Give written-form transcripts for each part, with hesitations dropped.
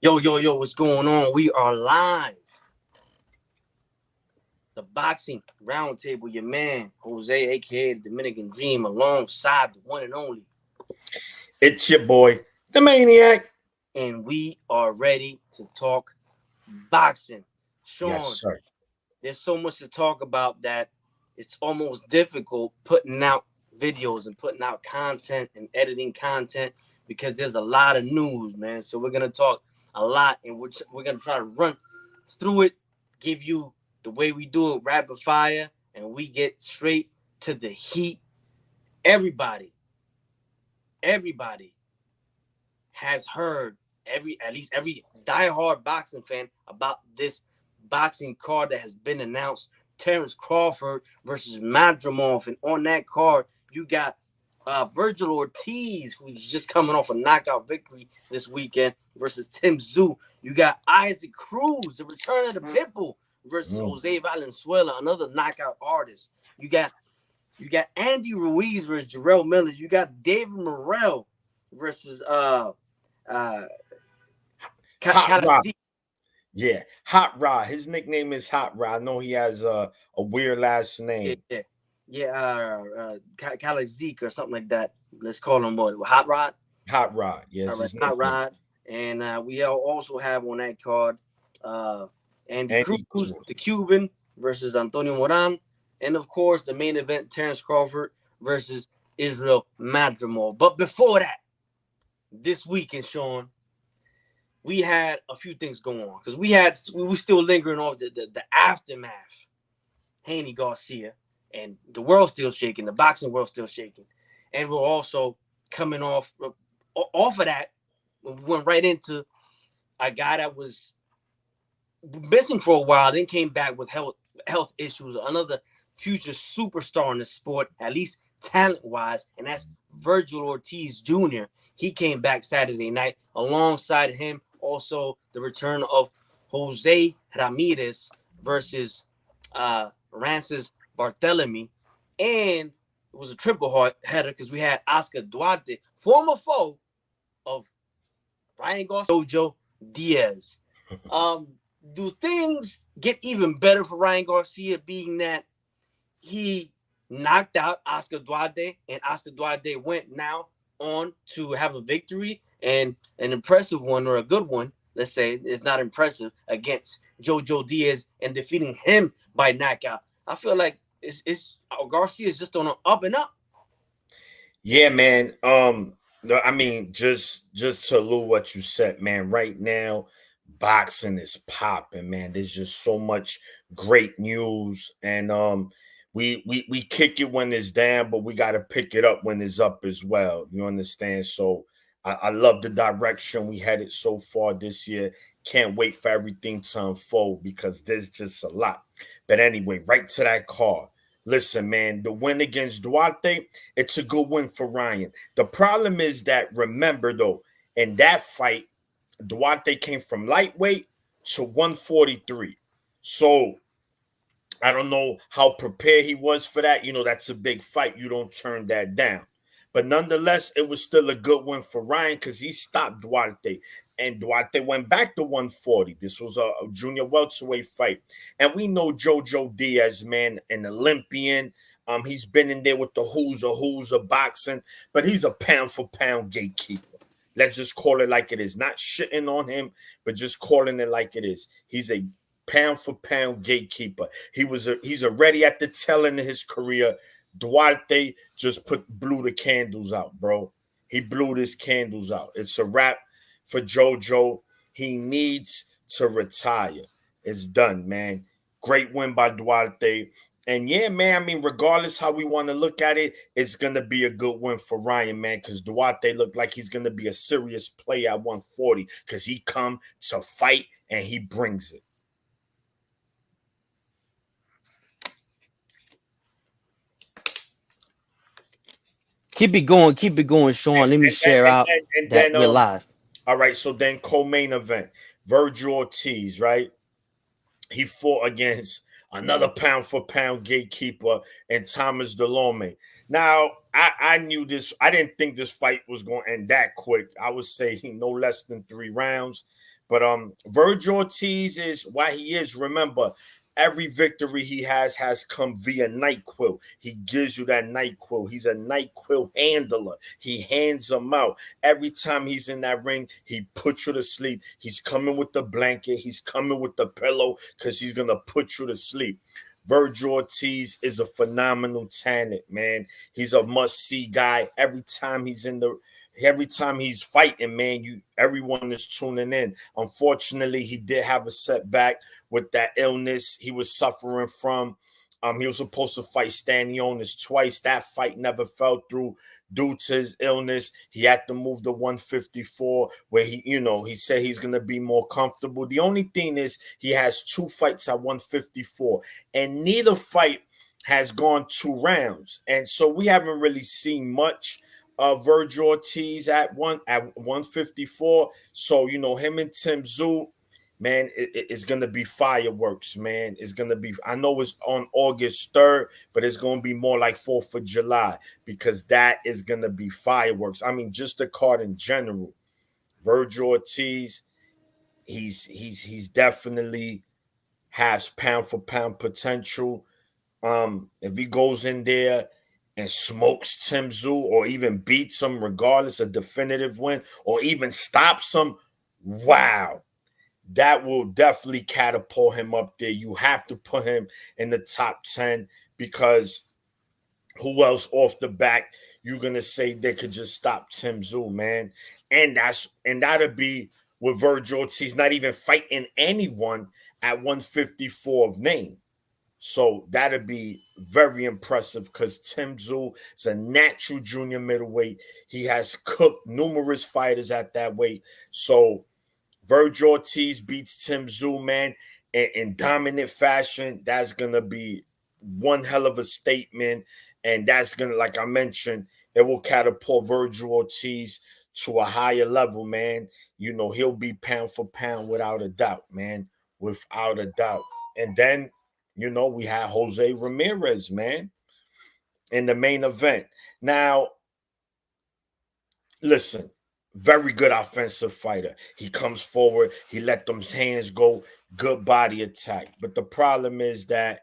Yo, what's going on? We are live. The boxing roundtable, your man, Jose, aka the Dominican Dream, alongside the one and only. It's your boy, the Maniac. And we are ready to talk boxing. Yes, Sean, sir. there's so much to talk about that it's almost difficult putting out videos and putting out content and editing content because there's a lot of news, man. So we're gonna talk a lot, and we're gonna try to run through it, give you the way we do it, rapid fire, and we get straight to the heat. Everybody, everybody has heard at least every diehard boxing fan about this boxing card that has been announced. Terrence Crawford versus Madrimov, and on that card you got Virgil Ortiz, who's just coming off a knockout victory this weekend, versus Tim Tszyu. You got Isaac Cruz, the return of the Pitbull, versus Jose Valenzuela, another knockout artist. You got Andy Ruiz versus Jarrell Miller. You got David Morrell versus Hot Rod. Kalazzi. Yeah, Hot Rod. His nickname is Hot Rod. I know he has a weird last name. Kalazzi or something like that. Let's call him what? Hot Rod. Hot Rod. Yes, All right, Hot Rod. And we also have on that card Andy Cruz, the Cuban, versus Antonio Moran. And, of course, the main event, Terrence Crawford versus Israel Madrimov. But before that, this weekend, Sean, we had a few things going on. Because we were still lingering off the aftermath. Haney Garcia. And the world's still shaking. The boxing world's still shaking. And we're also coming off of that. We went right into a guy that was missing for a while, then came back with health issues. Another future superstar in the sport, at least talent-wise, and that's Virgil Ortiz Jr. He came back Saturday night. Alongside him, also the return of Jose Ramirez versus Rances Barthelemy. And it was a triple header because we had Oscar Duarte, former foe of Ryan Garcia, Jojo Diaz. Do things get even better for Ryan Garcia, being that he knocked out Oscar Duarte, and Oscar Duarte went now on to have a victory, and an impressive one, or a good one, let's say, if not impressive, against Jojo Diaz and defeating him by knockout? I feel like it's Garcia is just on an up and up. Yeah, man. I mean, just to allude what you said, man. Right now, boxing is popping, man. There's just so much great news, and we kick it when it's down, but we got to pick it up when it's up as well. You understand? So I love the direction we headed so far this year. Can't wait for everything to unfold because there's just a lot. But anyway, right to that card. Listen, man, the win against Duarte, it's a good win for Ryan. The problem is that, remember, though, in that fight, Duarte came from lightweight to 143. So I don't know how prepared he was for that. You know, that's a big fight. You don't turn that down. But nonetheless, it was still a good win for Ryan because he stopped Duarte. And Duarte went back to 140. This was a junior welterweight fight. And we know Jojo Diaz, man, an Olympian. He's been in there with the who's of boxing, but he's a pound for pound gatekeeper. Let's just call it like it is. Not shitting on him, but just calling it like it is. He's a pound for pound gatekeeper. He's already at the tail end of his career. Duarte just blew the candles out, bro. He blew his candles out. It's a wrap for Jojo. He needs to retire. It's done, man. Great win by Duarte. And yeah, man, I mean, regardless how we want to look at it, it's going to be a good win for Ryan, man, because Duarte looked like he's going to be a serious player at 140 because he come to fight and he brings it. Keep it going, Sean. Let me share out that we're live. All right, so then co-main event, Virgil Ortiz, right? He fought against another pound for pound gatekeeper and Thomas Dulorme. Now, I knew this. I didn't think this fight was going to end that quick. I was saying no less than 3 rounds. But Virgil Ortiz is why he is. Remember, every victory he has come via NyQuil. He gives you that NyQuil. He's a NyQuil handler. He hands them out. Every time he's in that ring, he puts you to sleep. He's coming with the blanket. He's coming with the pillow because he's going to put you to sleep. Virgil Ortiz is a phenomenal talent, man. He's a must-see guy. Every time he's fighting, man, everyone is tuning in. Unfortunately, he did have a setback with that illness he was suffering from. He was supposed to fight Stanionis twice. That fight never fell through due to his illness. He had to move to 154, where he said he's gonna be more comfortable. The only thing is he has 2 fights at 154, and neither fight has gone 2 rounds, and so we haven't really seen much of Virgil Ortiz at 154. So him and Tim Tszyu, man, it's going to be fireworks, man. It's going to be, I know it's on August 3rd, but it's going to be more like 4th of July because that is going to be fireworks. I mean, just the card in general. Virgil Ortiz, he's definitely has pound for pound potential. If he goes in there and smokes Tim Tszyu or even beats him regardless, a definitive win, or even stops him, wow. That will definitely catapult him up there. You have to put him in the top 10 because who else off the back you're going to say they could just stop Tim Tszyu, man? And that'll be with Virgil Ortiz not even fighting anyone at 154 of name. So that'll be very impressive because Tim Tszyu is a natural junior middleweight. He has cooked numerous fighters at that weight. So Virgil Ortiz beats Tim Tszyu, man, in dominant fashion. That's going to be one hell of a statement. And that's going to, like I mentioned, it will catapult Virgil Ortiz to a higher level, man. He'll be pound for pound without a doubt, man, without a doubt. And then, we have Jose Ramirez, man, in the main event. Now, listen. Very good offensive fighter. He comes forward. He let them hands go. Good body attack. But the problem is that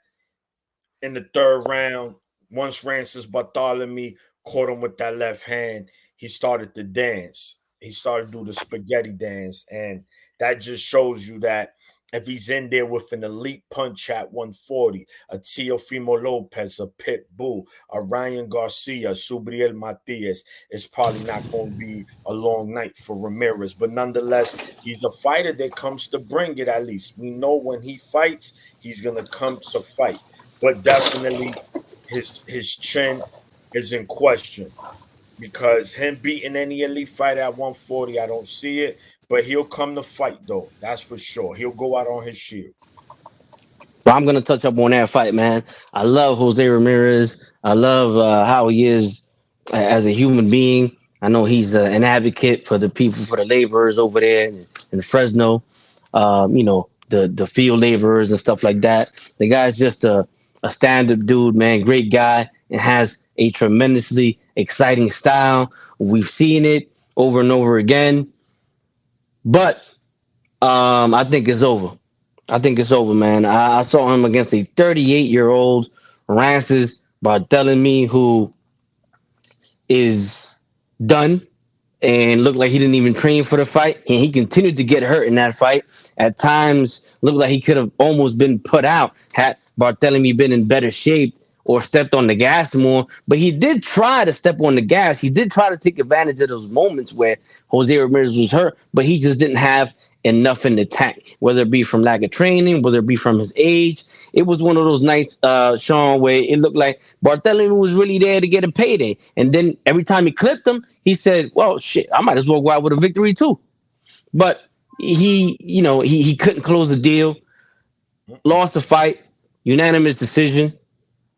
in the 3rd round, once Francis Bartholomew caught him with that left hand, he started to dance. He started to do the spaghetti dance. And that just shows you that if he's in there with an elite punch at 140, a Teofimo Lopez, a Pitbull, a Ryan Garcia, Subriel Matias, it's probably not going to be a long night for Ramirez. But nonetheless, he's a fighter that comes to bring it at least. We know when he fights, he's going to come to fight. But definitely his chin is in question because him beating any elite fighter at 140, I don't see it. But he'll come to fight, though. That's for sure. He'll go out on his shield. Well, I'm going to touch up on that fight, man. I love Jose Ramirez. I love how he is as a human being. I know he's an advocate for the people, for the laborers over there in Fresno, the field laborers and stuff like that. The guy's just a stand-up dude, man. Great guy and has a tremendously exciting style. We've seen it over and over again. But I think it's over. I think it's over, man. I saw him against a 38-year-old Francis Bartholomew who is done and looked like he didn't even train for the fight. And he continued to get hurt in that fight. At times, looked like he could have almost been put out had Bartholomew been in better shape or stepped on the gas more. But he did try to step on the gas. He did try to take advantage of those moments where Jose Ramirez was hurt, but he just didn't have enough in the tank, whether it be from lack of training, whether it be from his age. It was one of those nights, Sean, where it looked like Bartholomew was really there to get a payday. And then every time he clipped him, he said, well, shit, I might as well go out with a victory too. But he couldn't close the deal, lost the fight, unanimous decision.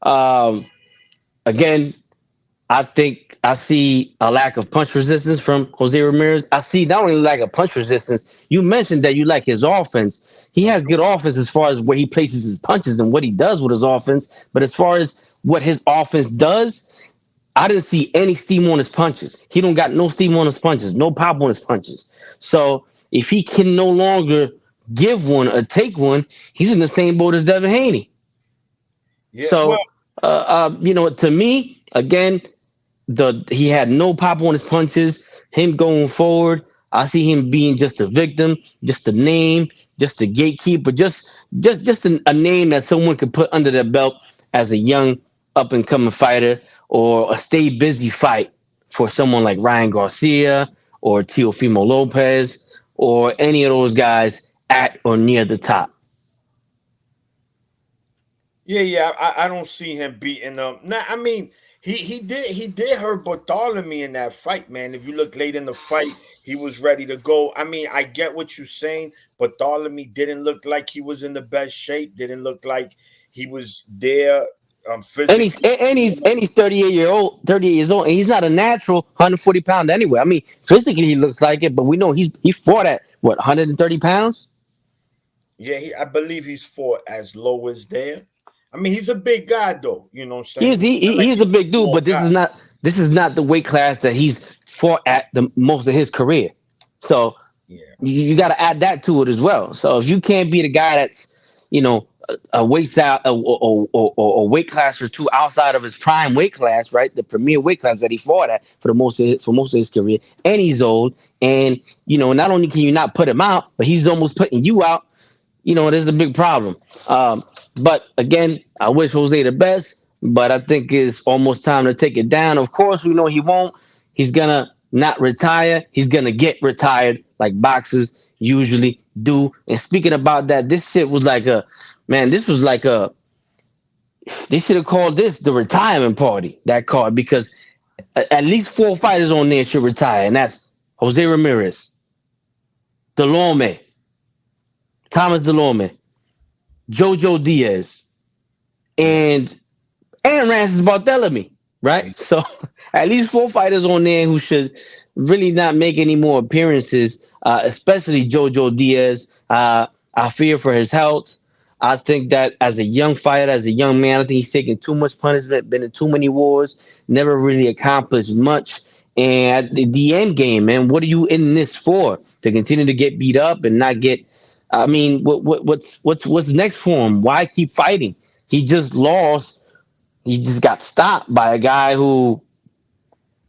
Again, I think I see a lack of punch resistance from Jose Ramirez. I see not only lack of punch resistance, you mentioned that you like his offense. He has good offense as far as where he places his punches and what he does with his offense. But as far as what his offense does, I didn't see any steam on his punches. He don't got no steam on his punches, no pop on his punches. So if he can no longer give one or take one, he's in the same boat as Devin Haney. Yeah, well, So, to me, again, he had no pop on his punches. Him going forward, I see him being just a victim, just a name, just a gatekeeper, just a name that someone could put under their belt as a young up and coming fighter, or a stay busy fight for someone like Ryan Garcia or Teofimo Lopez or any of those guys at or near the top. yeah. I don't see him beating them. Nah, I mean, he did hurt Bartholomew in that fight, man. If you look late in the fight, he was ready to go. I mean, I get what you're saying. Bartholomew didn't look like he was in the best shape. Didn't look like he was there And he's physically. and he's and he's 38 years old, and he's not a natural 140 pound anyway. I mean, physically he looks like it, but we know he fought at what, 130 pounds. Yeah, I believe he's fought as low as there. I mean, he's a big guy though. You know what I'm saying? It's not like He's a he's a big dude, small but guy. this is not the weight class that he's fought at the most of his career. So Yeah. you got to add that to it as well. So if you can't be the guy that's, a weight out or weight class or two outside of his prime weight class, right? The premier weight class that he fought at for most of his career, and he's old, and not only can you not put him out, but he's almost putting you out. There's a big problem. But again, I wish Jose the best, but I think it's almost time to take it down. Of course, we know he won't. He's gonna not retire. He's gonna get retired like boxers usually do. And speaking about that, this shit was like this was like they should have called this the retirement party, that card, because at least 4 fighters on there should retire, and that's Jose Ramirez, Dulorme, Thomas Dulorme, Jojo Diaz, and Rancis Barthélemy, right? So at least 4 fighters on there who should really not make any more appearances, especially Jojo Diaz. I fear for his health. I think that as a young fighter, as a young man, I think he's taken too much punishment, been in too many wars, never really accomplished much. And the end game, man, what are you in this for? To continue to get beat up and not get. I mean, what's next for him? Why keep fighting? He just lost. He just got stopped by a guy who,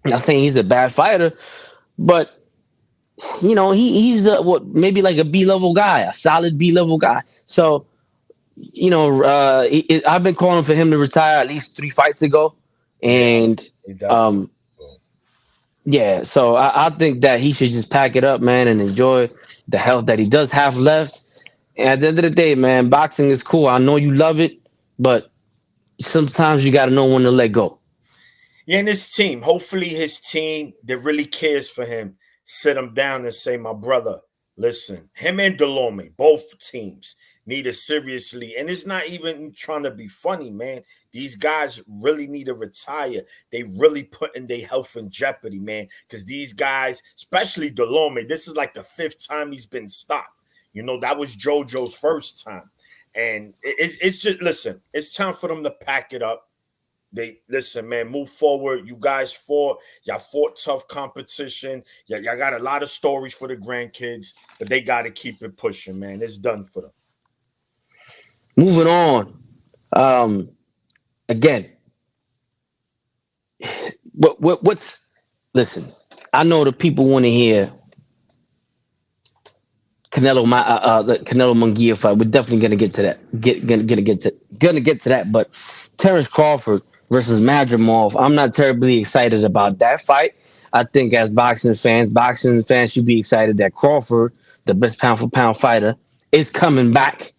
I'm not saying he's a bad fighter, but he's maybe like a B-level guy, a solid B-level guy. So I've been calling for him to retire at least 3 fights ago, Yeah, and he definitely. yeah. So I think that he should just pack it up, man, and enjoy the health that he does have left. And at the end of the day, man, boxing is cool. I know you love it, but sometimes you got to know when to let go. Yeah, and his team. Hopefully, his team that really cares for him sit him down and say, "My brother, listen, him and Dulorme, both teams need to seriously." And it's not even trying to be funny, man. These guys really need to retire. They really putting their health in jeopardy, man. Because these guys, especially Dulorme, this is like the 5th time he's been stopped. That was JoJo's first time. And it's just, listen, it's time for them to pack it up. They listen, man, move forward. Y'all fought tough competition. Y'all got a lot of stories for the grandkids, but they got to keep it pushing, man. It's done for them. Moving on. Again, what's listen? I know the people want to hear the Canelo Mungia fight. We're definitely gonna get to that. Gonna get to that. But Terence Crawford versus Madrimov, I'm not terribly excited about that fight. I think as boxing fans should be excited that Crawford, the best pound for pound fighter, is coming back.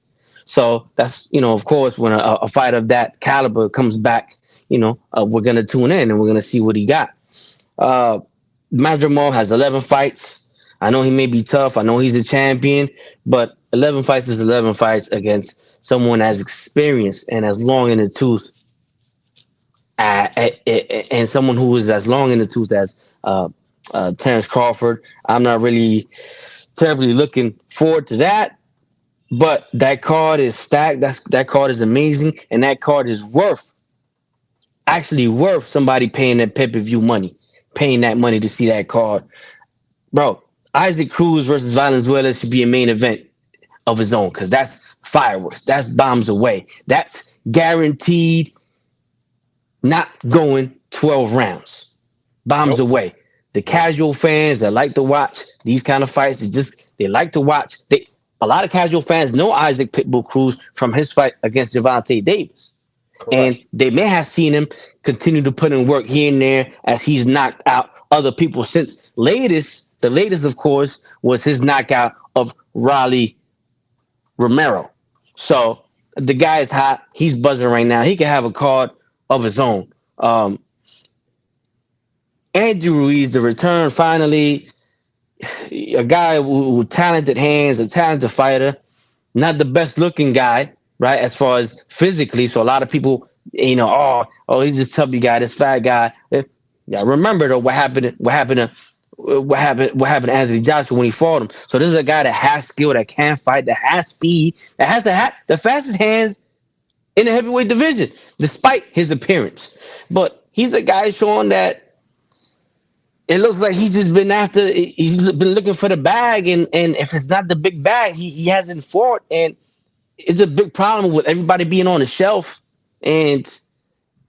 So that's, of course, when a fighter of that caliber comes back, we're gonna tune in and we're gonna see what he got. Madrimov has 11 fights. I know he may be tough. I know he's a champion, but 11 fights is 11 fights against someone as experienced and as long in the tooth, and someone who is as long in the tooth as Terence Crawford. I'm not really terribly looking forward to that, but that card is stacked. That card is amazing, and that card is worth somebody paying that pay-per-view money, paying that money to see that card. Bro, Isaac Cruz versus Valenzuela should be a main event of his own because that's fireworks. That's bombs away. That's guaranteed not going 12 rounds. Bombs Nope. away. The casual fans that like to watch these kind of fights, they like to watch. A lot of casual fans know Isaac Pitbull Cruz from his fight against Gervonta Davis. Correct. And they may have seen him continue to put in work here and there as he's knocked out other people since the latest, of course, was his knockout of Raleigh Romero. So the guy is hot. He's buzzing right now. He can have a card of his own. Andy Ruiz, the return finally. A guy with talented hands, a talented fighter, not the best looking guy, right? As far as physically. So a lot of people, oh, he's this chubby guy, this fat guy. Yeah, remember though what happened to Anthony Joshua when he fought him. So this is a guy that has skill, that can fight, that has speed, that has the fastest hands in the heavyweight division, despite his appearance. But he's a guy showing that it looks like he's just been looking for the bag, and if it's not the big bag, he hasn't fought, and it's a big problem with everybody being on the shelf and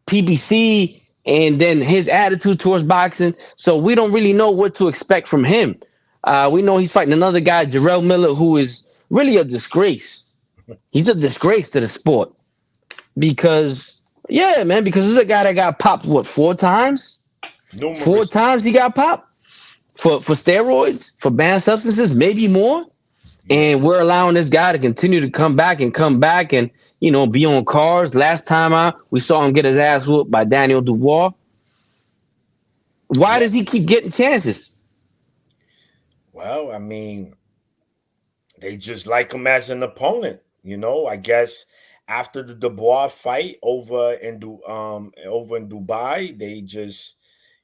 PBC, and then his attitude towards boxing. So we don't really know what to expect from him. We know he's fighting another guy, Jarrell Miller, who is really a disgrace. He's a disgrace to the sport because this is a guy that got popped, 4 times? Numerous. 4 times he got popped for steroids, for banned substances, maybe more. And we're allowing this guy to continue to come back and be on cars. Last time out, we saw him get his ass whooped by Daniel Dubois. Why does he keep getting chances? Well, I mean, they just like him as an opponent. I guess after the Dubois fight over in Dubai, they just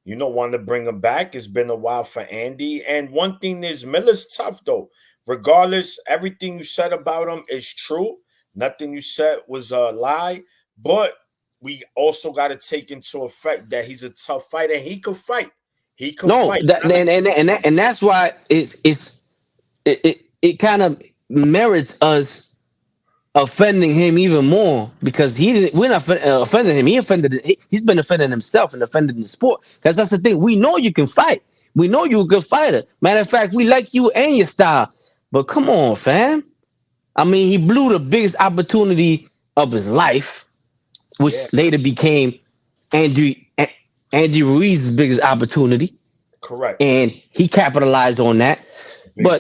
want to bring him back. It's been a while for Andy. And one thing is, Miller's tough, though. Regardless, everything you said about him is true. Nothing you said was a lie. But we also got to take into effect that he's a tough fighter. And he could fight. He could fight. And that's why it kind of merits us offending him even more, because we're not offending him. He's been offending himself and offending the sport, because that's the thing. We know you can fight. We know you're a good fighter. Matter of fact, we like you and your style. But come on, fam. I mean, he blew the biggest opportunity of his life, which later became Andy Ruiz's biggest opportunity. Correct. And he capitalized on that.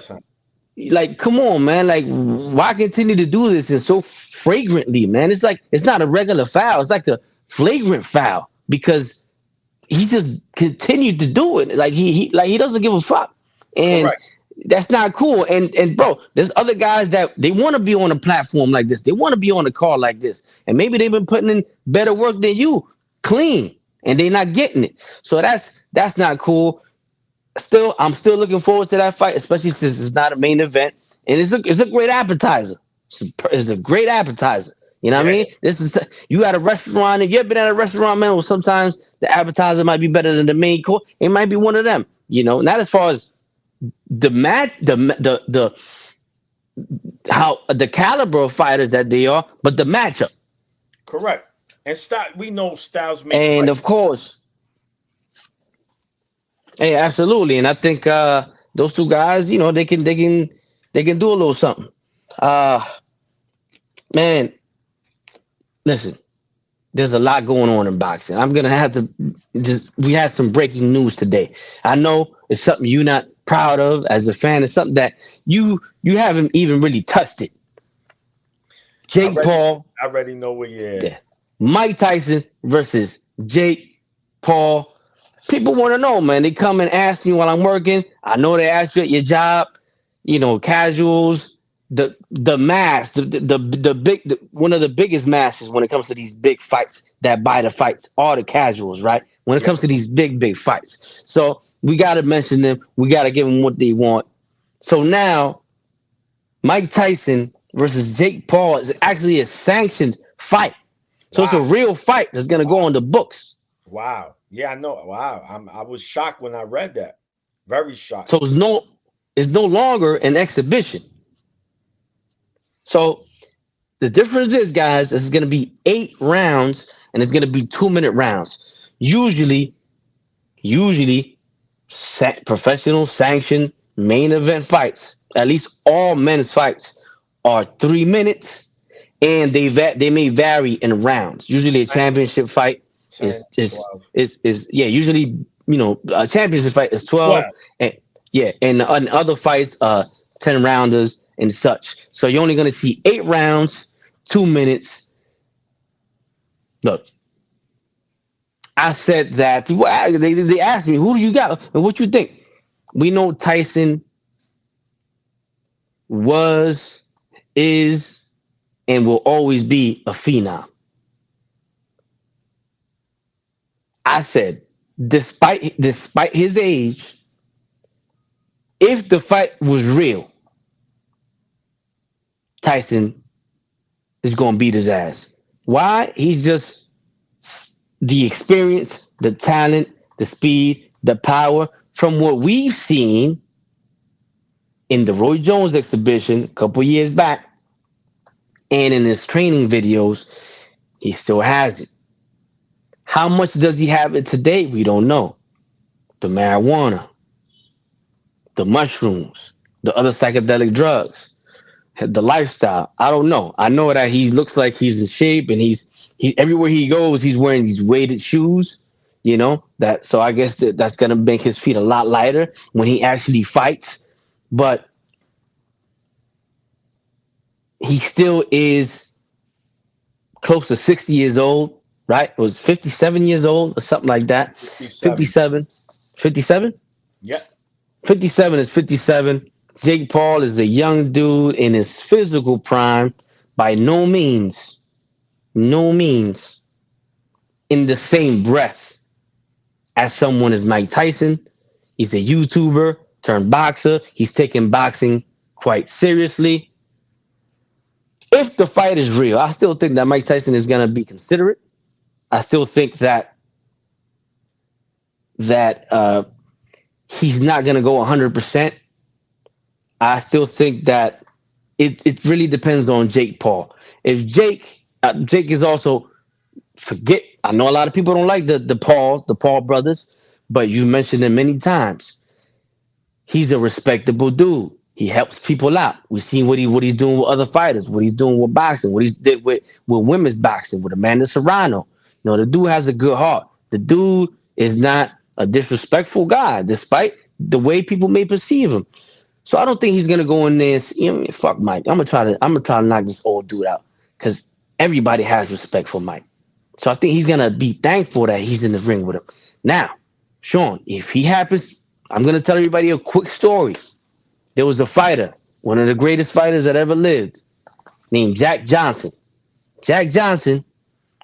Time. Like, come on, man. Like, why continue to do this and so flagrantly, man? It's like, it's not a regular foul. It's like a flagrant foul, because he just continued to do it. Like, he doesn't give a fuck. And that's not cool. And bro, there's other guys that they want to be on a platform like this. They want to be on a card like this. And maybe they've been putting in better work than you, clean, and they're not getting it. So that's not cool. I'm still looking forward to that fight, especially since it's not a main event, and it's a great appetizer. It's a great appetizer. You know what I mean? You at a restaurant, and you've been at a restaurant, man. Well, sometimes the appetizer might be better than the main course. It might be one of them. Not as far as the match, how the caliber of fighters that they are, but the matchup. Correct. And we know styles make and fights. Of course. Hey, absolutely, and I think those two guys, they can do a little something. Man, listen, there's a lot going on in boxing. I'm gonna have to we had some breaking news today. I know it's something you're not proud of as a fan. It's something that you haven't even really touched it. Jake Paul. I already know where you're at. Mike Tyson versus Jake Paul. People want to know, man. They come and ask me while I'm working. I know they ask you at your job. Casuals, the mass, one of the biggest masses when it comes to these big fights that buy the fights are the casuals, right? When it comes to these big fights, so we got to mention them. We got to give them what they want. So now, Mike Tyson versus Jake Paul is actually a sanctioned fight. So It's a real fight that's gonna go on the books. Wow. Yeah, I know. Wow. I was shocked when I read that. Very shocked. So It's no longer an exhibition. So the difference is, guys, this is going to be 8 rounds, and it's going to be 2-minute rounds. Usually, professional sanctioned main event fights, at least all men's fights, are 3 minutes, and they may vary in rounds. Usually, a championship fight is usually, a championship fight is 12, and and other fights 10 rounders and such. So you're only going to see 8 rounds, 2 minutes. Look, I said that people they asked me, who do you got and what you think? We know Tyson was, is, and will always be a phenom. I said, despite his age, if the fight was real, Tyson is going to beat his ass. Why? He's just the experience, the talent, the speed, the power from what we've seen in the Roy Jones exhibition a couple years back and in his training videos. He still has it. How much does he have it today? We don't know. The marijuana, the mushrooms, the other psychedelic drugs, the lifestyle. I don't know. I know that he looks like he's in shape, and he everywhere he goes, he's wearing these weighted shoes. So I guess that's gonna make his feet a lot lighter when he actually fights. But he still is close to 60 years old, right? It was 57 years old or something like that. 57. 57? Yeah. 57 is 57. Jake Paul is a young dude in his physical prime, by no means in the same breath as someone as Mike Tyson. He's a YouTuber turned boxer. He's taking boxing quite seriously. If the fight is real, I still think that Mike Tyson is going to be considerate. I still think that he's not going to go 100%. I still think that it really depends on Jake Paul. If Jake is also, I know a lot of people don't like the Paul brothers, but you mentioned them many times. He's a respectable dude. He helps people out. We've seen what he's doing with other fighters, what he's doing with boxing, what he's did with women's boxing, with Amanda Serrano. The dude has a good heart. The dude is not a disrespectful guy, despite the way people may perceive him. So I don't think he's gonna go in there and see, fuck Mike. I'm gonna try to knock this old dude out, because everybody has respect for Mike. So I think he's gonna be thankful that he's in the ring with him. Now, Sean, if he happens, I'm gonna tell everybody a quick story. There was a fighter, one of the greatest fighters that ever lived, named Jack Johnson. Jack Johnson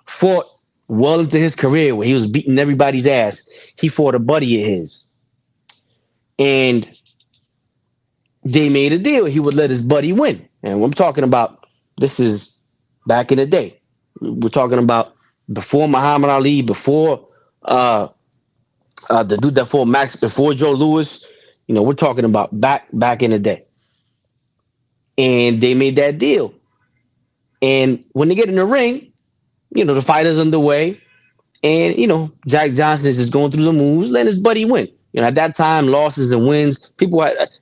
fought well into his career where he was beating everybody's ass. He fought a buddy of his. And they made a deal. He would let his buddy win. And I'm talking about, this is back in the day. We're talking about before Muhammad Ali, before the dude that fought Max, before Joe Louis. We're talking about back in the day. And they made that deal. And when they get in the ring, the fight is underway. And, Jack Johnson is just going through the moves, letting his buddy win. At that time, losses and wins,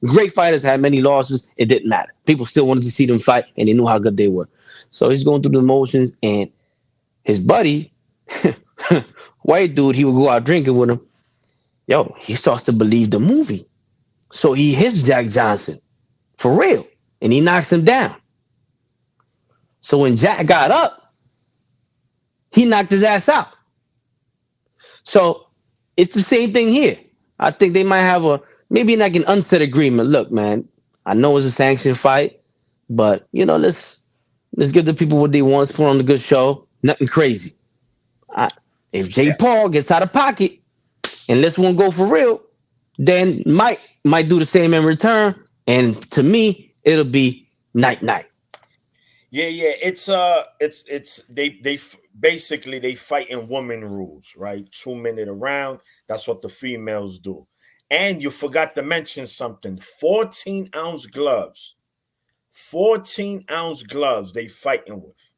great fighters had many losses. It didn't matter. People still wanted to see them fight, and they knew how good they were. So he's going through the motions, and his buddy, white dude, he would go out drinking with him. He starts to believe the movie. So he hits Jack Johnson for real, and he knocks him down. So when Jack got up, he knocked his ass out. So it's the same thing here. I think they might have maybe like an unsaid agreement. Look, man, I know it's a sanctioned fight, but let's give the people what they want. Let's put on a good show. Nothing crazy. If Jake Paul gets out of pocket and lets one go for real, then Mike might do the same in return. And to me, it'll be night. Yeah. It's they basically they fight in woman rules, right? 2 minute a round. That's what the females do. And you forgot to mention something. 14-ounce gloves. 14-ounce gloves they fighting with.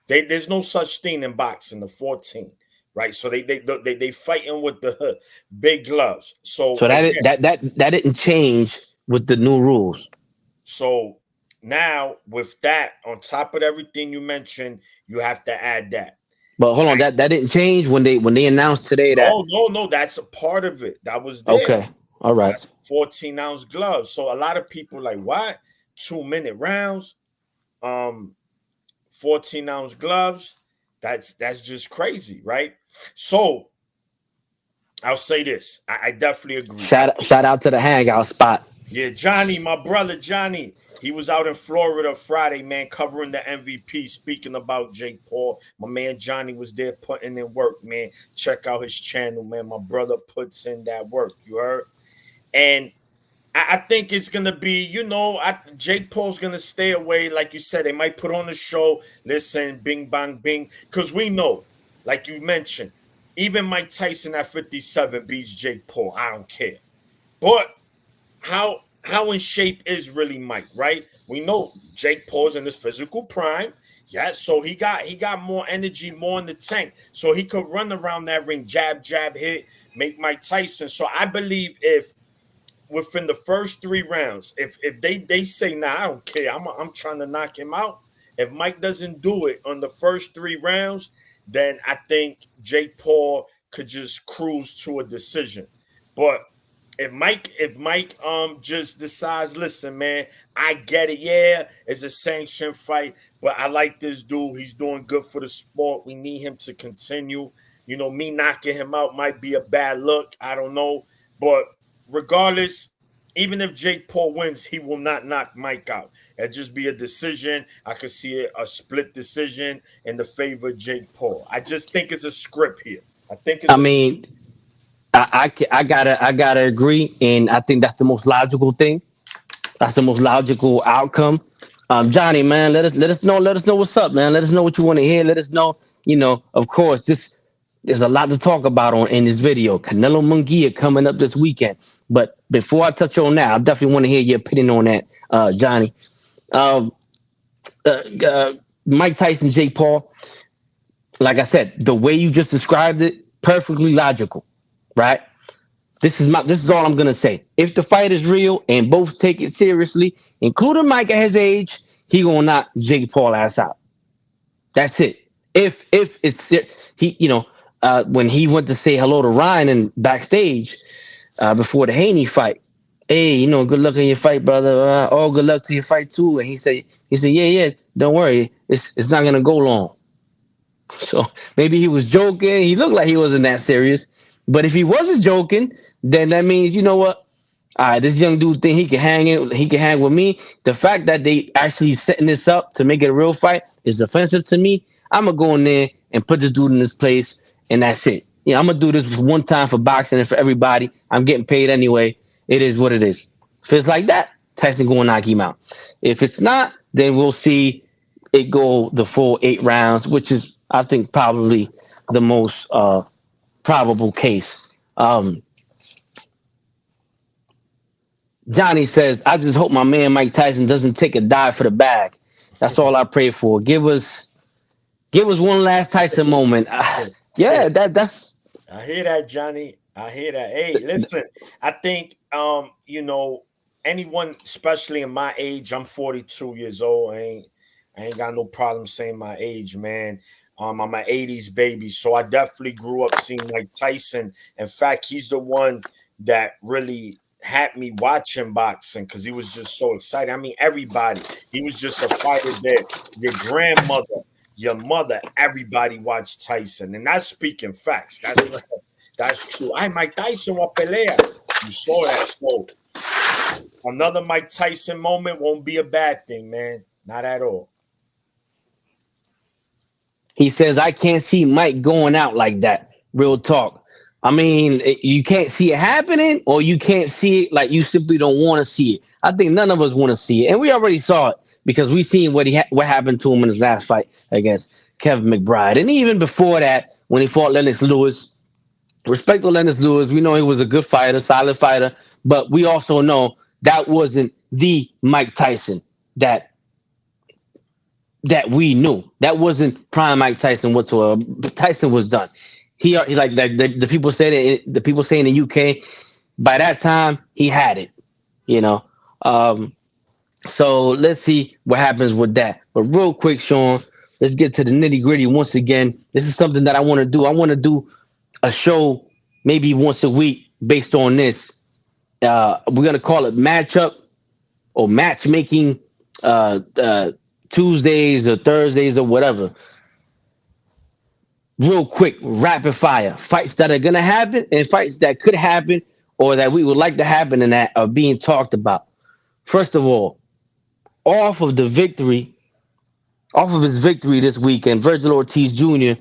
There's no such thing in boxing, the 14, right? So they fighting with the big gloves. So that didn't change with the new rules. So now with that, on top of everything you mentioned, you have to add that. But hold on, that didn't change when they announced today that. No, that's a part of it. That was there. Okay, all right. That's 14-ounce gloves. So a lot of people like, what? 2-minute rounds, 14-ounce gloves. That's just crazy, right? So I'll say this. I definitely agree. Shout out to the hangout spot. Yeah, Johnny, my brother Johnny. He was out in Florida Friday, man, covering the MVP. Speaking about Jake Paul, my man Johnny was there putting in work, man. Check out his channel, man. My brother puts in that work. You heard? And I think it's going to be, Jake Paul's going to stay away. Like you said, they might put on a show, listen, bing, bang, bing. Because we know, like you mentioned, even Mike Tyson at 57 beats Jake Paul. I don't care. But how in shape is really Mike, right? We know Jake Paul's in his physical prime. Yeah, so he got more energy, more in the tank. So he could run around that ring, jab, hit, make Mike Tyson. So I believe if within the first 3 rounds, if they say, nah, I don't care, I'm trying to knock him out. If Mike doesn't do it on the first 3 rounds, then I think Jake Paul could just cruise to a decision. But if Mike just decides, listen, man, I get it, yeah, it's a sanctioned fight, but I like this dude. He's doing good for the sport. We need him to continue. Me knocking him out might be a bad look. I don't know. But regardless, even if Jake Paul wins, he will not knock Mike out. It'll just be a decision. I could see a split decision in the favor of Jake Paul. I just think it's a script here. I gotta agree, and I think that's the most logical thing. That's the most logical outcome. Johnny, man, let us know what's up, man. Let us know what you want to hear. Let us know. Of course, there's a lot to talk about in this video. Canelo Mungia coming up this weekend. But before I touch on that, I definitely want to hear your opinion on that, Johnny. Mike Tyson, Jake Paul. Like I said, the way you just described it, perfectly logical. Right. This is all I'm gonna say. If the fight is real and both take it seriously, including Mike at his age, he gonna knock Jake Paul ass out. That's it. If it's when he went to say hello to Ryan and backstage before the Haney fight, hey, good luck in your fight, brother. Good luck to your fight too. And he said, yeah, don't worry, it's not gonna go long. So maybe he was joking. He looked like he wasn't that serious. But if he wasn't joking, then that means, all right, this young dude think he can hang with me. The fact that they actually setting this up to make it a real fight is offensive to me. I'm gonna go in there and put this dude in this place, and that's it. I'm gonna do this one time for boxing and for everybody. I'm getting paid anyway. It is what it is. If it's like that, Tyson gonna knock him out. If it's not, then we'll see it go the full 8 rounds, which is, I think, probably the most probable case. Johnny says, I just hope my man Mike Tyson doesn't take a dive for the bag. That's all I pray for. Give us one last Tyson moment. That's I hear that, Johnny. I hear that. Hey, listen, I think anyone, especially in my age, I'm 42 years old. I ain't got no problem saying my age, man. I'm an 80s baby, so I definitely grew up seeing Mike Tyson. In fact, he's the one that really had me watching boxing because he was just so excited. I mean, everybody. He was just a fighter that your grandmother, your mother, everybody watched Tyson. And that's speaking facts. That's true. Mike Tyson wa pelea. You saw that. So another Mike Tyson moment won't be a bad thing, man. Not at all. He says, I can't see Mike going out like that. Real talk. I mean, you can't see it happening, or you can't see it like you simply don't want to see it. I think none of us want to see it. And we already saw it because we seen what happened to him in his last fight against Kevin McBride. And even before that, when he fought Lennox Lewis, Respect to Lennox Lewis. We know he was a good fighter, solid fighter, but we also know that wasn't the Mike Tyson that we knew. That wasn't prime Mike Tyson whatsoever. Tyson was done. He like the people said it. The people say in the UK, by that time he had it. You know. So let's see what happens with that. But real quick, Sean, let's get to the nitty gritty once again. This is something that I want to do. I want to do a show maybe once a week based on this. We're gonna call it matchup or matchmaking Tuesdays or Thursdays or whatever. Real quick, rapid fire fights that are gonna happen and fights that could happen or that we would like to happen and that are being talked about. First of all, off of his victory this weekend, Virgil Ortiz Jr.,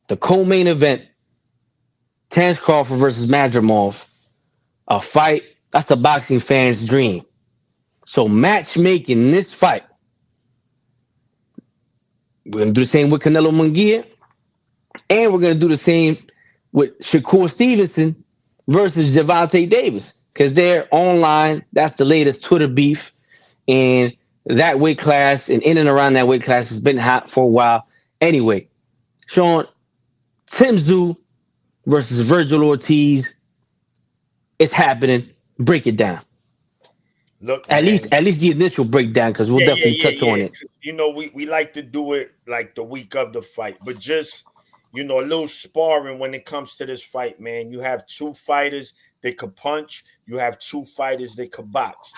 the co-main event, Terence Crawford versus Madrimov, a fight that's a boxing fan's dream. So matchmaking in this fight, we're gonna do the same with Canelo Mungia, and we're gonna do the same with Shakur Stevenson versus Gervonta Davis because they're online. That's the latest Twitter beef. And that weight class and in and around that weight class has been hot for a while. Anyway, Sean, Tim Tszyu versus Virgil Ortiz. It's happening. Break it down. Look, at least the initial breakdown, because we'll definitely touch on it. You know, we like to do it like the week of the fight, but just, you know, a little sparring when it comes to this fight, man. You have two fighters that could punch. You have two fighters that could box.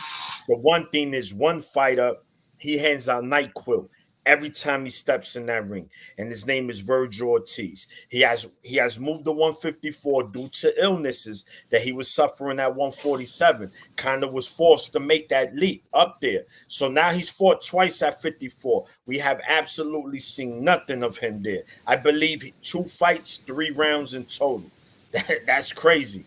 The one thing is one fighter, he hands out NyQuil every time he steps in that ring, and his name is Virgil Ortiz. He has moved to 154 due to illnesses that he was suffering at 147. Kind of was forced to make that leap up there. So now he's fought twice at 54. We have absolutely seen nothing of him there. I believe 2 fights, 3 rounds in total. That's crazy.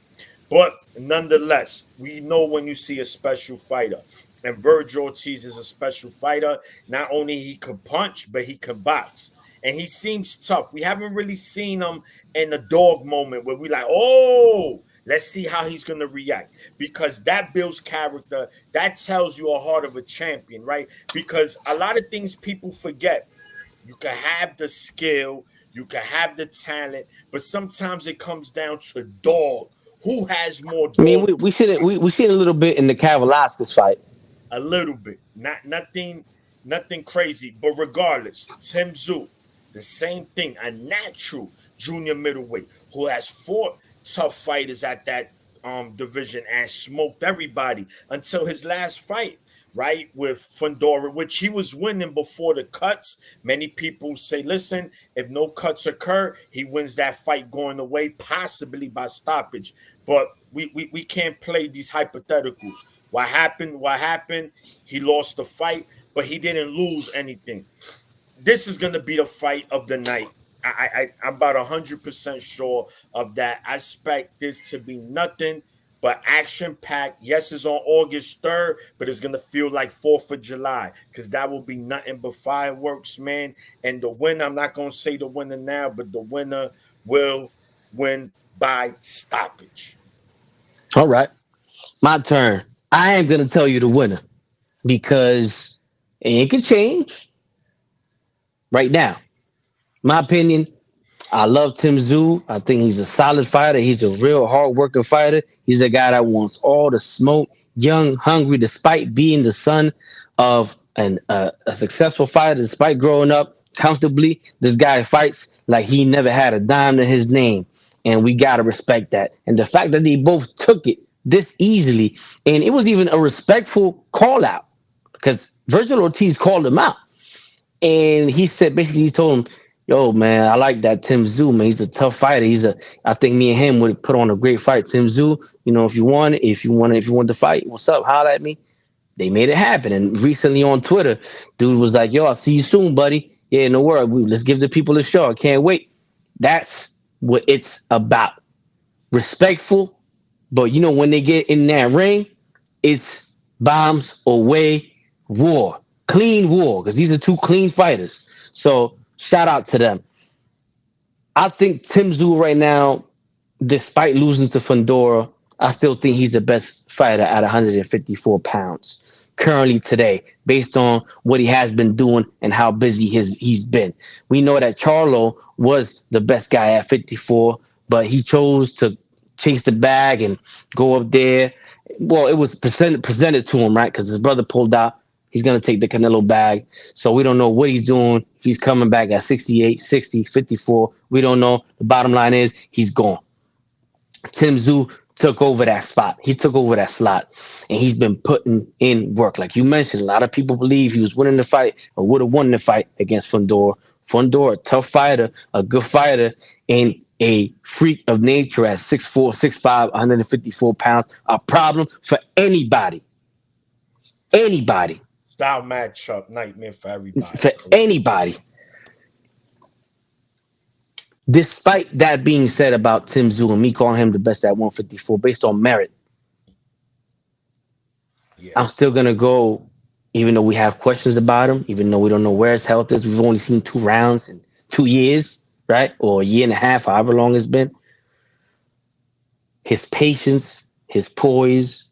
But nonetheless, we know when you see a special fighter. And Virgil Ortiz is a special fighter. Not only he can punch, but he can box. And he seems tough. We haven't really seen him in a dog moment where we like, oh, let's see how he's going to react. Because that builds character. That tells you a heart of a champion, right? Because a lot of things people forget. You can have the skill. You can have the talent. But sometimes it comes down to dog. Who has more dog? I mean, we seen it a little bit in the Kavaliauskas fight. A little bit, nothing crazy, but regardless, Tim Tszyu, the same thing, a natural junior middleweight who has fought tough fighters at that division and smoked everybody until his last fight, right, with Fundora, which he was winning before the cuts. Many people say, listen, if no cuts occur, he wins that fight going away, possibly by stoppage. But we can't play these hypotheticals. What happened? He lost the fight, but he didn't lose anything. This is going to be the fight of the night. I'm about 100% sure of that. I expect this to be nothing but action-packed. Yes, it's on August 3rd, but it's going to feel like 4th of July because that will be nothing but fireworks, man. And the winner, I'm not going to say the winner now, but the winner will win by stoppage. All right. My turn. I am going to tell you the winner because it can change right now. My opinion, I love Tim Tszyu. I think he's a solid fighter. He's a real hard-working fighter. He's a guy that wants all the smoke, young, hungry, despite being the son of a successful fighter, despite growing up comfortably. This guy fights like he never had a dime to his name, and we got to respect that. And the fact that they both took it this easily, and it was even a respectful call out because Virgil Ortiz called him out, and he said basically he told him, "Yo, man, I like that Tim Tszyu, man. He's a tough fighter. I think me and him would put on a great fight. Tim Tszyu, you know, if you want to fight, what's up? Holla at me." They made it happen. And recently on Twitter, dude was like, "Yo, I'll see you soon, buddy. Yeah, no worries. Let's give the people a show. I can't wait." That's what it's about. Respectful. But, you know, when they get in that ring, it's bombs away, war. Clean war, because these are 2 clean fighters. So shout out to them. I think Tim Tszyu right now despite losing to Fundora, I still think he's the best fighter at 154 pounds currently today, based on what he has been doing and how busy he's been. We know that Charlo was the best guy at 54, but he chose to chase the bag and go up there. Well, it was presented to him, right? Because his brother pulled out. He's going to take the Canelo bag. So we don't know what he's doing. If he's coming back at 68, 60, 54, we don't know. The bottom line is he's gone. Tim Tszyu took over that spot. He took over that slot, and he's been putting in work. Like you mentioned, a lot of people believe he was winning the fight or would have won the fight against Fundora. Fundora, a tough fighter, a good fighter, and a freak of nature at 6'4", 6'5", 154 pounds. A problem for anybody. Anybody. Style matchup, nightmare for everybody. For anybody. Despite that being said about Tim Tszyu and me calling him the best at 154 based on merit, I'm still going to go, even though we have questions about him, even though we don't know where his health is. We've only seen 2 rounds in 2 years, right? Or a year and a half, however long it's been. His patience, his poise,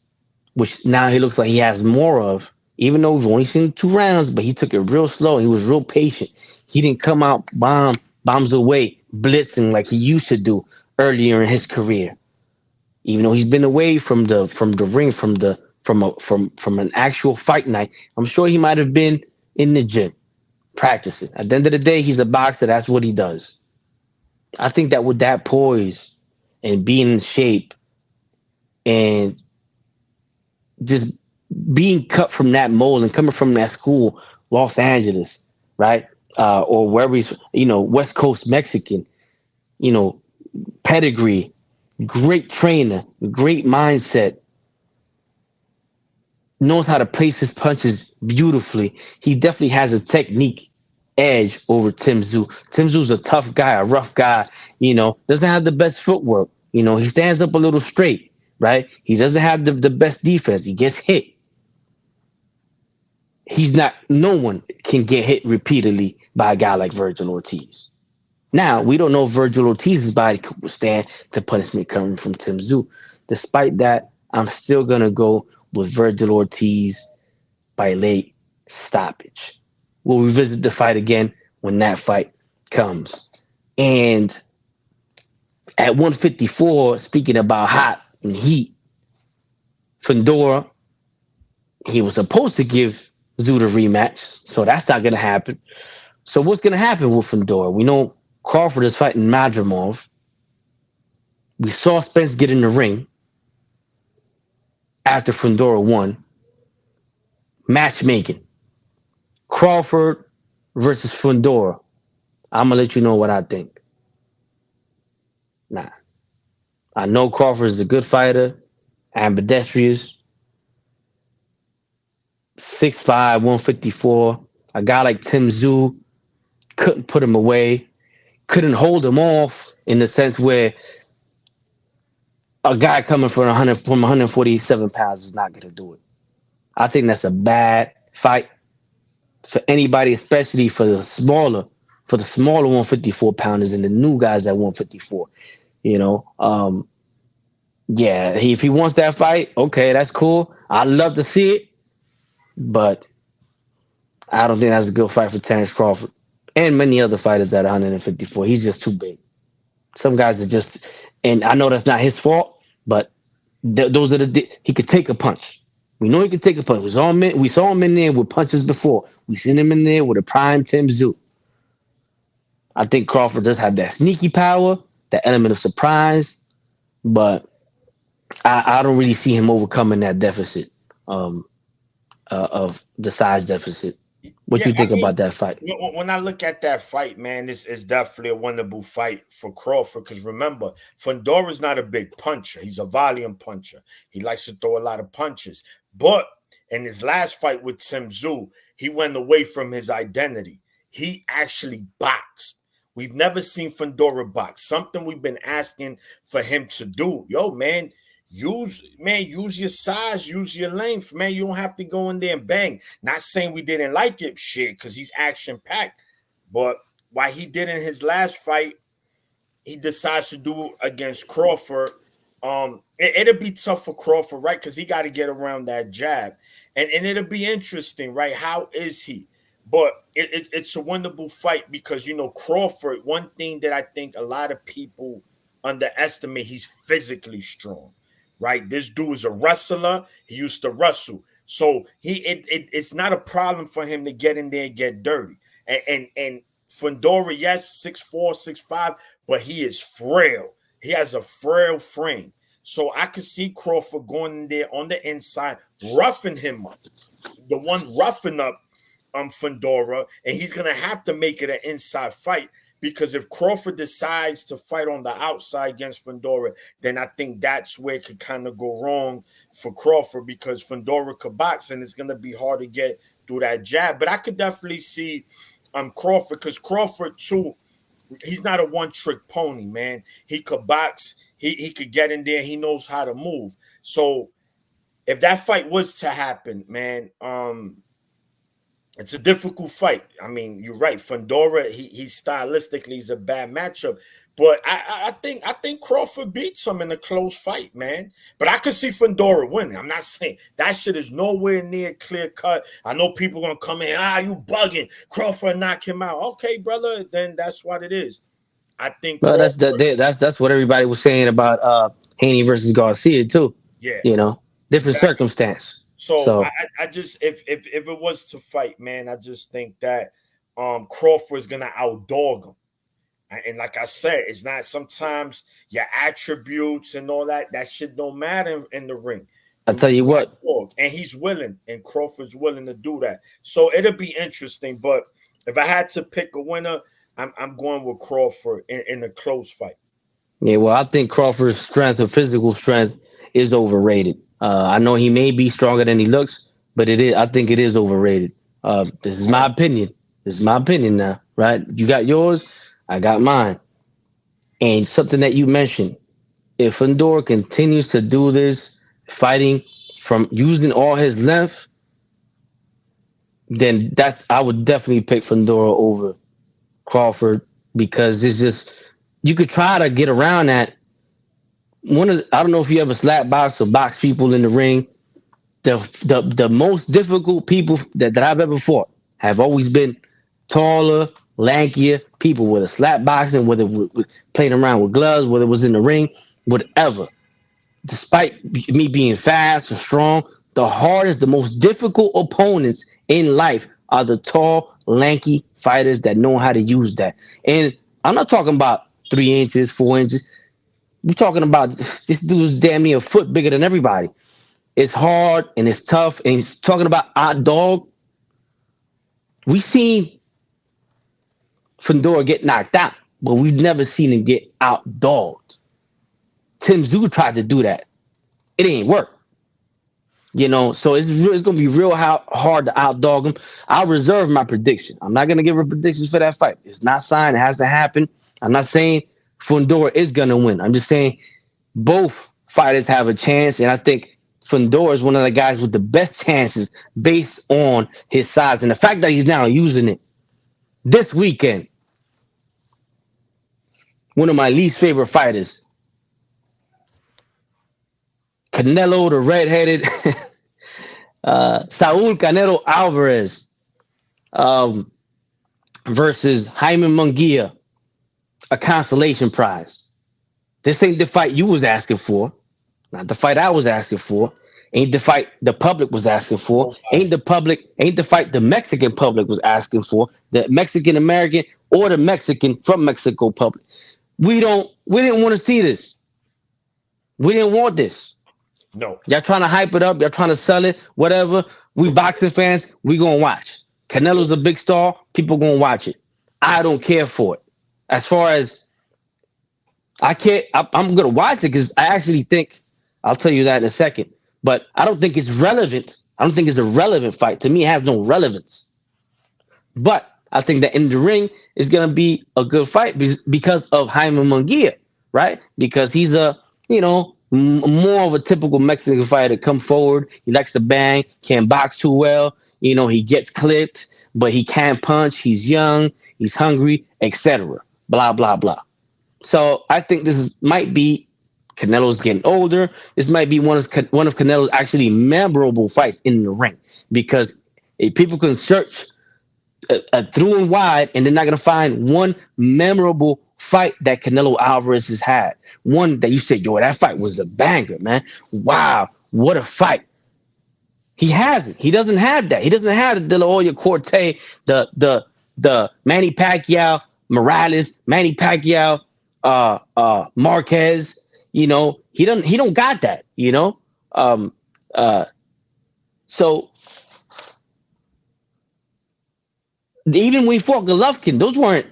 which now he looks like he has more of, even though we've only seen 2 rounds, but he took it real slow. He was real patient. He didn't come out bombs away, blitzing like he used to do earlier in his career. Even though he's been away from the ring, from an actual fight night, I'm sure he might have been in the gym practicing. At the end of the day, he's a boxer. That's what he does. I think that with that poise and being in shape and just being cut from that mold and coming from that school, Los Angeles, right? Or wherever he's, West Coast Mexican, pedigree, great trainer, great mindset, knows how to place his punches beautifully. He definitely has a technique edge over Tim Tszyu. Tim Tszyu's a tough guy, a rough guy, doesn't have the best footwork. He stands up a little straight, right? He doesn't have the best defense. He gets hit. No one can get hit repeatedly by a guy like Virgil Ortiz. Now, we don't know if Virgil Ortiz's body could withstand the punishment coming from Tim Tszyu. Despite that, I'm still going to go with Virgil Ortiz by late stoppage. We'll revisit the fight again when that fight comes. And at 154, speaking about hot and heat, Fundora, he was supposed to give Tszyu the rematch, so that's not going to happen. So what's going to happen with Fundora? We know Crawford is fighting Madrimov. We saw Spence get in the ring after Fundora won. Matchmaking. Crawford versus Fundora. I'm going to let you know what I think. Nah. I know Crawford is a good fighter, ambidextrous, 6'5", 154. A guy like Tim Tszyu couldn't put him away, couldn't hold him off in the sense where a guy coming from 147 pounds is not going to do it. I think that's a bad fight for anybody, especially for the smaller 154 pounders and the new guys at 154. If he wants that fight, okay, that's cool. I'd love to see it, but I don't think that's a good fight for Terence Crawford and many other fighters at 154. He's just too big. Some guys are just, and I know that's not his fault, but those are he could take a punch. We know he could take a punch. We saw him in there with punches before. We seen him in there with a prime Tim Tszyu. I think Crawford does have that sneaky power, that element of surprise, but I don't really see him overcoming that deficit of the size deficit. What you think about that fight? When I look at that fight, man, this is definitely a winnable fight for Crawford. Because remember, Fundora's not a big puncher. He's a volume puncher. He likes to throw a lot of punches. But in his last fight with Tim Tszyu, he went away from his identity. He actually boxed. We've never seen Fundora box. Something we've been asking for him to do. Yo, man. Use your size, use your length, man. You don't have to go in there and bang. Not saying we didn't like it, shit, because he's action-packed. But what he did in his last fight, he decides to do against Crawford, it'll be tough for Crawford, right? Because he got to get around that jab, and it'll be interesting, right? How is he? But it's a winnable fight because Crawford. One thing that I think a lot of people underestimate, he's physically strong, right? This dude is a wrestler. He used to wrestle, so it's not a problem for him to get in there and get dirty. And Fundora, yes, 6'4", 6'5", but he is frail. He has a frail frame. So I could see Crawford going in there on the inside, roughing him up. The one roughing up Fundora, and he's going to have to make it an inside fight because if Crawford decides to fight on the outside against Fundora, then I think that's where it could kind of go wrong for Crawford because Fundora could box and it's going to be hard to get through that jab. But I could definitely see Crawford because Crawford too, he's not a one-trick pony, man. He could box, he could get in there, he knows how to move. So if that fight was to happen, man, it's a difficult fight. I mean, you're right. Fundora, he's stylistically he's a bad matchup, but I think Crawford beats him in a close fight, man. But I could see Fundora winning. I'm not saying that shit is nowhere near clear cut. I know people gonna come in, you bugging. Crawford knock him out. Okay, brother, then that's what it is. I think. Well, that's what everybody was saying about Haney versus Garcia too. Yeah, different circumstance. So I just if it was to fight, man, I just think that Crawford's gonna outdog him. And like I said, it's not sometimes your attributes and all that shit don't matter in the ring. I'll tell you what. And he's willing, and Crawford's willing to do that. So it'll be interesting. But if I had to pick a winner, I'm going with Crawford in a close fight. Yeah, well, I think Crawford's strength or physical strength is overrated. I know he may be stronger than he looks, but I think it is overrated. This is my opinion. This is my opinion now, right? You got yours, I got mine. And something that you mentioned, if Fundora continues to do this, fighting from using all his length, then I would definitely pick Fundora over Crawford because it's just, you could try to get around that. I don't know if you ever slap box or box people in the ring. The most difficult people that I've ever fought have always been taller, lankier people, whether slap boxing, whether playing around with gloves, whether it was in the ring, whatever. Despite me being fast or strong, the hardest, the most difficult opponents in life are the tall, lanky fighters that know how to use that. And I'm not talking about 3 inches, 4 inches. We're talking about this dude's damn near a foot bigger than everybody. It's hard and it's tough. And he's talking about outdog. We seen Fundora get knocked out, but we've never seen him get outdogged. Tim Tszyu tried to do that. It ain't work. So it's going to be real hard to outdog him. I'll reserve my prediction. I'm not going to give a prediction for that fight. It's not signed. It has to happen. I'm not saying Fundora is going to win. I'm just saying both fighters have a chance, and I think Fundora is one of the guys with the best chances based on his size and the fact that he's now using it this weekend. One of my least favorite fighters, Canelo, the redheaded, Saul Canelo Alvarez versus Jaime Munguia, a consolation prize. This ain't the fight you was asking for, not the fight I was asking for, ain't the fight the public was asking for, ain't the fight the Mexican public was asking for, the Mexican American or the Mexican from Mexico public. We didn't want to see this. We didn't want this. No. Y'all trying to hype it up, y'all trying to sell it, whatever. We boxing fans, we gonna watch. Canelo's a big star, people gonna watch it. I don't care for it. As far as I'm gonna watch it because I actually think, I'll tell you that in a second, but I don't think it's relevant. I don't think it's a relevant fight. To me, it has no relevance. But I think that in the ring is gonna be a good fight because of Jaime Munguia, right? Because he's more of a typical Mexican fighter. Come forward, he likes to bang, can't box too well. He gets clipped, but he can't punch. He's young, he's hungry, etc. Blah blah blah. So I think might be Canelo's getting older. This might be one of Canelo's actually memorable fights in the ring because if people can search through and wide, and they're not gonna find one memorable fight that Canelo Alvarez has had. One that you say, yo, that fight was a banger, man. Wow, what a fight. He hasn't. He doesn't have that. He doesn't have the De La Hoya Corte, the Manny Pacquiao, Morales, Manny Pacquiao, Marquez. You know, he don't got that. You know, so even when he fought Golovkin, those weren't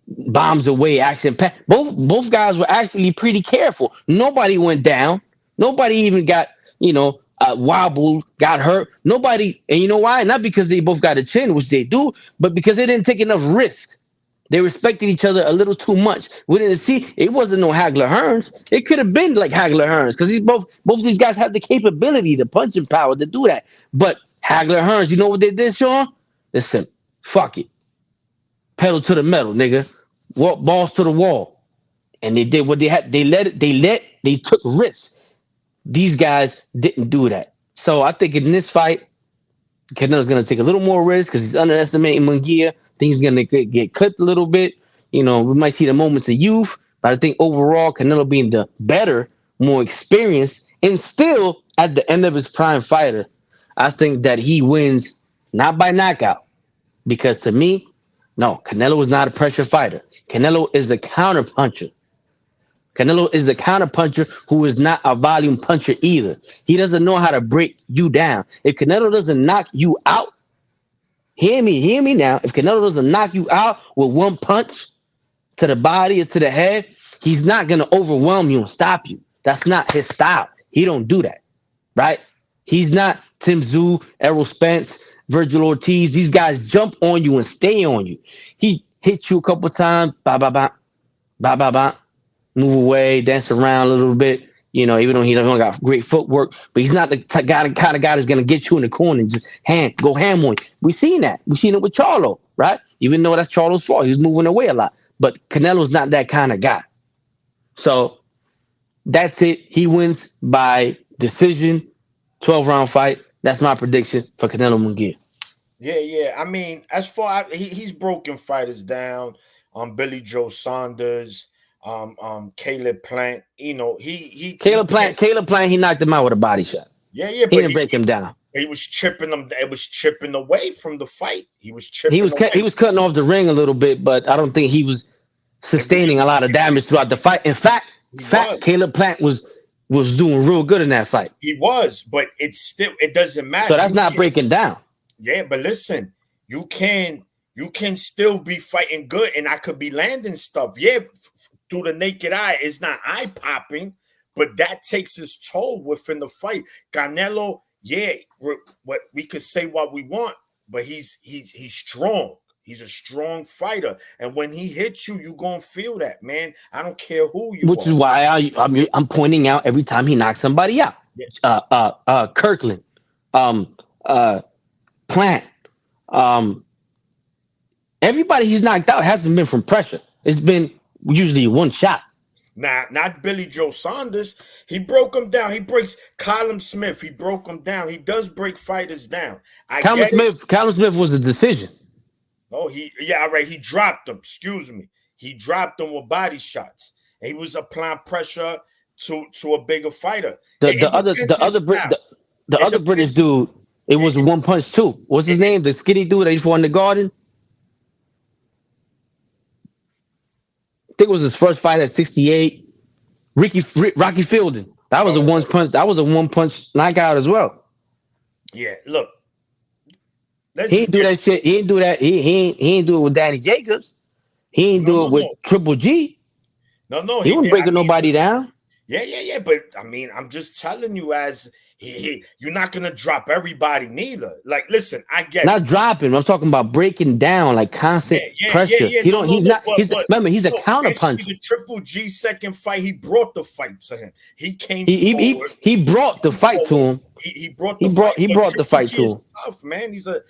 bombs away action pack. Both guys were actually pretty careful. Nobody went down. Nobody even got wobbled, got hurt. Nobody, and you know why? Not because they both got a chin, which they do, but because they didn't take enough risk. They respected each other a little too much. We didn't see it wasn't no Hagler Hearns. It could have been like Hagler Hearns because both of these guys have the capability, the punching power to do that. But Hagler Hearns, you know what they did, Sean? Listen, fuck it. Pedal to the metal, nigga. Walk balls to the wall. And they did what they had. They took risks. These guys didn't do that. So I think in this fight, Canelo's going to take a little more risk because he's underestimating Mungia. I think he's going to get clipped a little bit. You know, we might see the moments of youth, but I think overall, Canelo being the better, more experienced, and still at the end of his prime fighter, I think that he wins not by knockout. Because to me, no, Canelo is not a pressure fighter. Canelo is a counter puncher. Canelo is a counter puncher who is not a volume puncher either. He doesn't know how to break you down. If Canelo doesn't knock you out, hear me now. If Canelo doesn't knock you out with one punch to the body or to the head, he's not going to overwhelm you and stop you. That's not his style. He don't do that, right? He's not Tim Tszyu, Errol Spence, Virgil Ortiz. These guys jump on you and stay on you. He hits you a couple times, move away, dance around a little bit. You know, even though he doesn't got great footwork, but he's not the kind of guy that's going to get you in the corner and just go ham on you. We've seen that. We've seen it with Charlo, right? Even though that's Charlo's fault. He was moving away a lot. But Canelo's not that kind of guy. So that's it. He wins by decision, 12-round fight. That's my prediction for Canelo Mungia. Yeah. I mean, as far he's broken fighters down. Billy Joe Saunders, Caleb Plant. You know, Caleb Plant. He knocked him out with a body shot. Yeah. He didn't break him down. He was chipping him. It was chipping away from the fight. He was chipping. He was cutting off the ring a little bit, but I don't think he was sustaining a lot of damage throughout the fight. In fact, Caleb Plant was doing real good in that fight. He was, but it doesn't matter. So that's not breaking down. Yeah, but listen, you can still be fighting good, and I could be landing stuff. Yeah, through the naked eye, it's not eye popping, but that takes its toll within the fight. Canelo, yeah, we could say what we want, but he's strong. He's a strong fighter, and when he hits you, you're gonna feel that, man. I don't care who you. Which is why I'm pointing out every time he knocks somebody out. Yeah. Kirkland, Plant, everybody he's knocked out hasn't been from pressure. It's been usually one shot. Nah, not Billy Joe Saunders. He broke him down. He breaks Callum Smith. He broke him down. He does break fighters down. Callum Smith was a decision. Oh, all right. He dropped him. Excuse me. He dropped him with body shots. And he was applying pressure to a bigger fighter. The other British dude. It was one punch too. What's his name? The skinny dude that he fought in the Garden. I think it was his first fight at 68. Rocky Fielding. That was a one punch. That was a one punch knockout as well. Yeah. Look. He didn't do that shit. He didn't do that. He didn't do it with Danny Jacobs. He didn't do it with Triple G. No. He wasn't breaking nobody down. Yeah. But I mean, I'm just telling you, as you're not gonna drop everybody neither. Like, listen, I get not dropping. I'm talking about breaking down, like constant pressure. Remember, he's a counter puncher. The Triple G second fight, he brought the fight to him. He came. He brought the fight to him. He brought the fight to him. Tough, man. He's a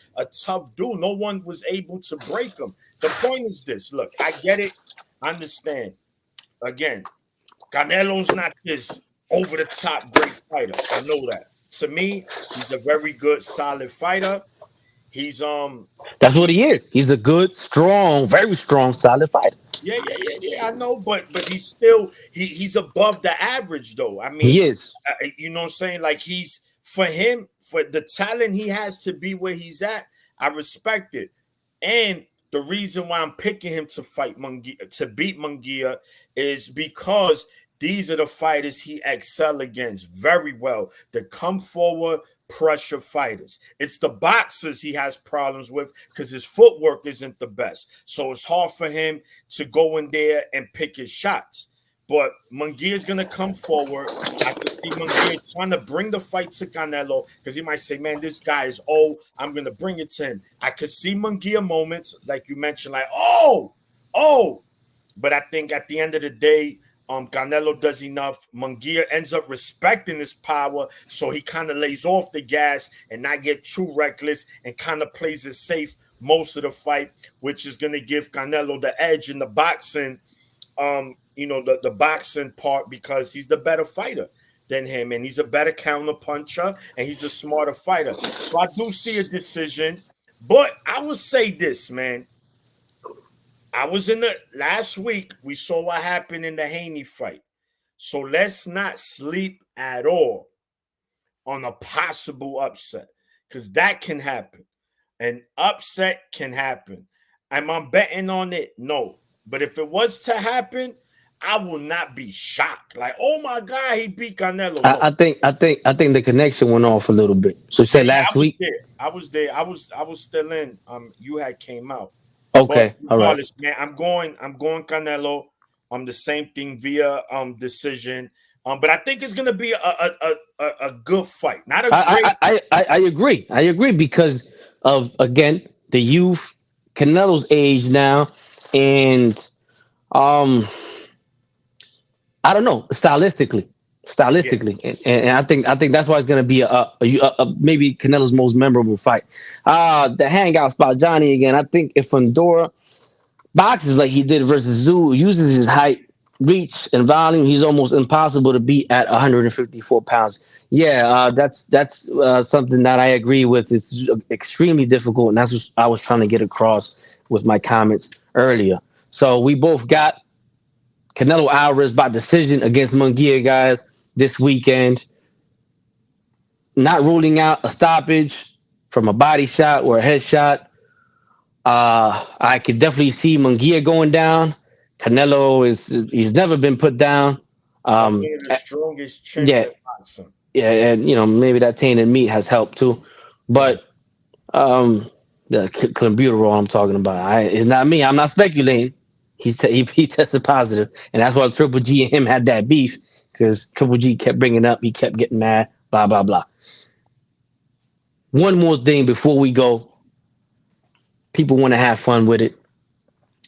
tough dude. No one was able to break him. The point is this. Look, I get it. I understand. again, Canelo's not this over the top great fighter. I know that. To me, he's a very good, solid fighter. He's That's what he is. He's a good, strong, very strong, solid fighter. yeah. I know, but he's still he's above the average though. I He mean, is. you know what I'm saying? Like he's for him for the talent he has to be where he's at. I respect it, and the reason why I'm picking him to fight Mungia to beat Mungia is because these are the fighters he excel against very well. The come forward pressure fighters. It's the boxers he has problems with because his footwork isn't the best. So it's hard for him to go in there and pick his shots. But Mungia is going to come forward. I can see Mungia trying to bring the fight to Canelo because he might say, man, this guy is old. I'm going to bring it to him. I could see Mungia moments, like you mentioned, like, oh. But I think at the end of the day, Canelo does enough. Mungia ends up respecting his power, so he kind of lays off the gas and not get too reckless and kind of plays it safe most of the fight, which is going to give Canelo the edge in the boxing, the boxing part because he's the better fighter than him, and he's a better counter puncher, and he's a smarter fighter. So I do see a decision, but I will say this, man. I was in the last week. We saw what happened in the Haney fight. So let's not sleep at all on a possible upset because that can happen. An upset can happen. Am I betting on it? No. But if it was to happen, I will not be shocked. Like, oh my God, he beat Canelo. No. I think the connection went off a little bit. So you said last week. I was there. I was still in. You had came out. Okay, all right. Man, I'm going Canelo. The same thing via decision. But I think it's gonna be a good fight. Not a great. I agree. I agree because of again the youth, Canelo's age now, and I don't know stylistically, yeah. and I think that's why it's gonna be a maybe Canelo's most memorable fight. The hangout spot, Johnny again. I think if Fundora boxes like he did versus Zoo, uses his height, reach, and volume, he's almost impossible to beat at 154 pounds. Yeah, that's something that I agree with. It's extremely difficult, and that's what I was trying to get across with my comments earlier. So we both got Canelo Alvarez by decision against Mungia, guys, this weekend. Not ruling out a stoppage from a body shot or a headshot. I could definitely see Mungia going down. Canelo he's never been put down. The strongest chin in boxing. Yeah, and maybe that tainted meat has helped too. But the clenbuterol I'm talking about, it's not me. I'm not speculating. He tested positive, and that's why Triple G and him had that beef because Triple G kept bringing up. He kept getting mad. Blah blah blah. One more thing before we go. People want to have fun with it.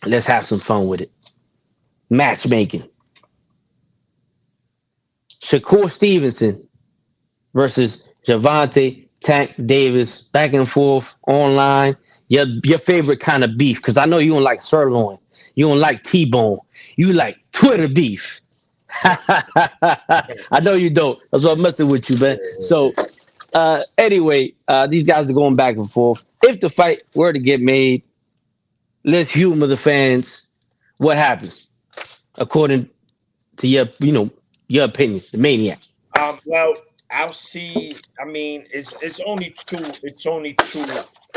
Let's have some fun with it. Matchmaking. Shakur Stevenson versus Gervonta Tank Davis. Back and forth online. Your favorite kind of beef, because I know you don't like sirloin. You don't like T-bone. You like Twitter beef. I know you don't. That's why I'm messing with you, man. So, anyway, these guys are going back and forth. If the fight were to get made, let's humor the fans. What happens, according to your opinion, the Maniac? Well, I'll see. I mean, it's only two. It's only two.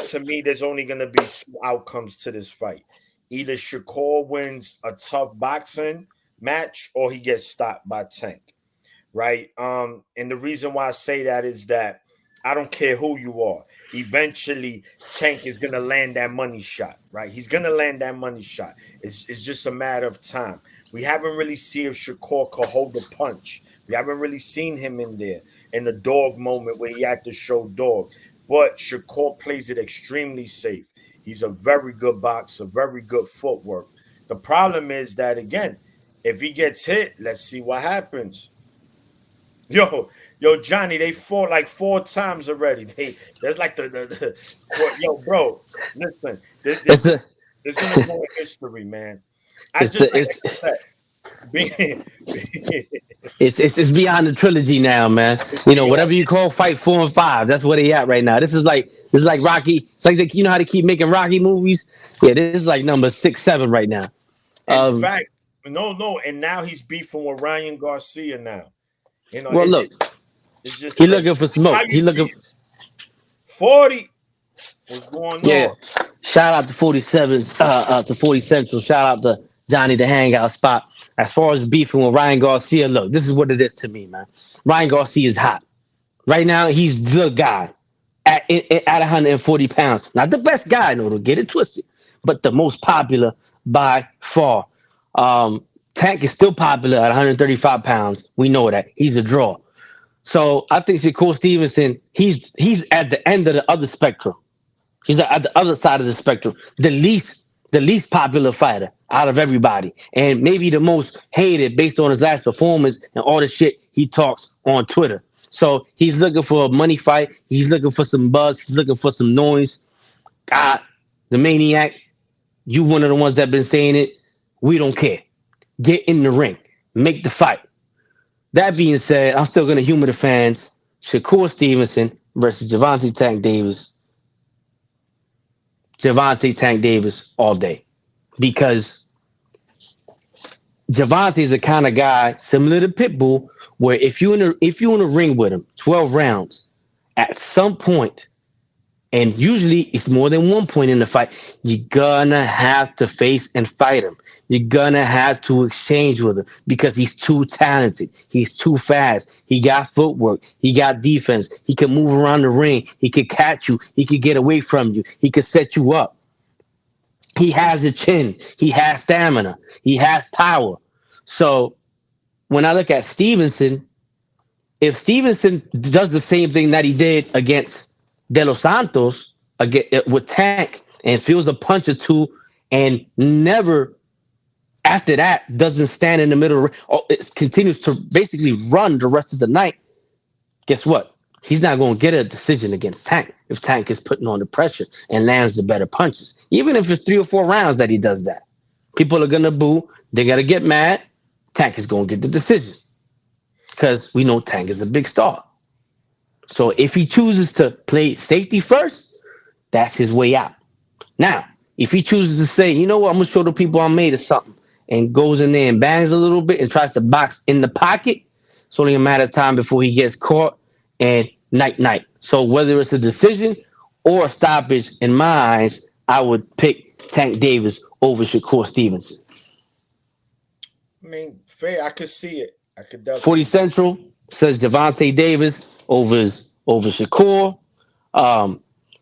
To me, there's only going to be two outcomes to this fight. Either Shakur wins a tough boxing match or he gets stopped by Tank, right? And the reason why I say that is that I don't care who you are. Eventually, Tank is going to land that money shot, right? He's going to land that money shot. It's just a matter of time. We haven't really seen if Shakur could hold the punch. We haven't really seen him in there in the dog moment where he had to show dog. But Shakur plays it extremely safe. He's a very good boxer, very good footwork. The problem is that, again, if he gets hit, let's see what happens. Yo, Johnny, they fought like 4 times already. There's like yo, bro, listen. There's gonna go in history, man. being, It's beyond the trilogy now, man. You know, whatever you call fight 4 and 5, that's where they at right now. This is like Rocky. It's like you know how they keep making Rocky movies. Yeah, this is like number 6, 7 right now. in fact, no, and now he's beefing with Ryan Garcia now. You know, well, look, it's just he looking for smoke. He looking 40. What's going on? Shout out to 47, to 40 Central. Shout out to Johnny the Hangout Spot. As far as beefing with Ryan Garcia, look, this is what it is to me, man. Ryan Garcia is hot. Right now, he's the guy at 140 pounds. Not the best guy, no, don't get it twisted, but the most popular by far. Tank is still popular at 135 pounds. We know that. He's a draw. So I think Shakur Stevenson, he's at the end of the other spectrum. He's at the other side of the spectrum. The least popular fighter out of everybody. And maybe the most hated based on his last performance and all the shit he talks on Twitter. So he's looking for a money fight. He's looking for some buzz. He's looking for some noise. God, the Maniac, you one of the ones that been saying it. We don't care. Get in the ring. Make the fight. That being said, I'm still going to humor the fans. Shakur Stevenson versus Gervonta Tank Davis. Gervonta Tank Davis all day. Because Gervonta is the kind of guy similar to Pitbull, where if you in a ring with him, 12 rounds, at some point, and usually it's more than one point in the fight, you're gonna have to face and fight him. You're gonna have to exchange with him because he's too talented. He's too fast. He got footwork. He got defense. He can move around the ring. He could catch you. He could get away from you. He could set you up. He has a chin. He has stamina. He has power. So when I look at Stevenson, if Stevenson does the same thing that he did against De Los Santos with Tank and feels a punch or two and never after that doesn't stand in the middle, it continues to basically run the rest of the night, guess what? He's not going to get a decision against Tank if Tank is putting on the pressure and lands the better punches. Even if it's 3 or 4 rounds that he does that. People are going to boo. They're going to get mad. Tank is going to get the decision because we know Tank is a big star. So if he chooses to play safety first, that's his way out. Now, if he chooses to say, you know what, I'm going to show the people I'm made of something, and goes in there and bangs a little bit and tries to box in the pocket, it's only a matter of time before he gets caught and night. So whether it's a decision or a stoppage, in my eyes, I would pick Tank Davis over Shakur Stevenson. I mean, fair. I could see it. I could definitely. 40 Central says Gervonta Davis over Shakur.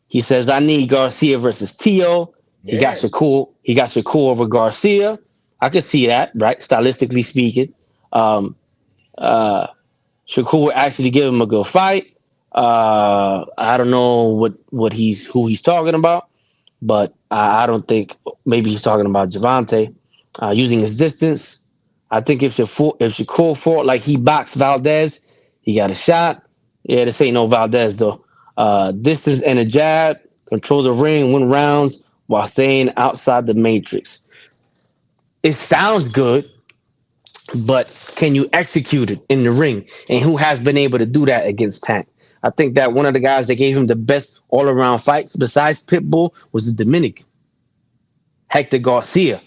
He says I need Garcia versus Tio. Yeah. He got Shakur over Garcia. I could see that, right? Stylistically speaking. Shakur would actually give him a good fight. I don't know who he's talking about, but I don't think maybe he's talking about Gervonta using his distance. I think if Shakur fought like he boxed Valdez, he got a shot. Yeah, this ain't no Valdez though. Distance and a jab, control the ring, win rounds while staying outside the matrix. It sounds good, but can you execute it in the ring? And who has been able to do that against Tank? I think that one of the guys that gave him the best all-around fights besides Pitbull was the Dominican, Hector Garcia.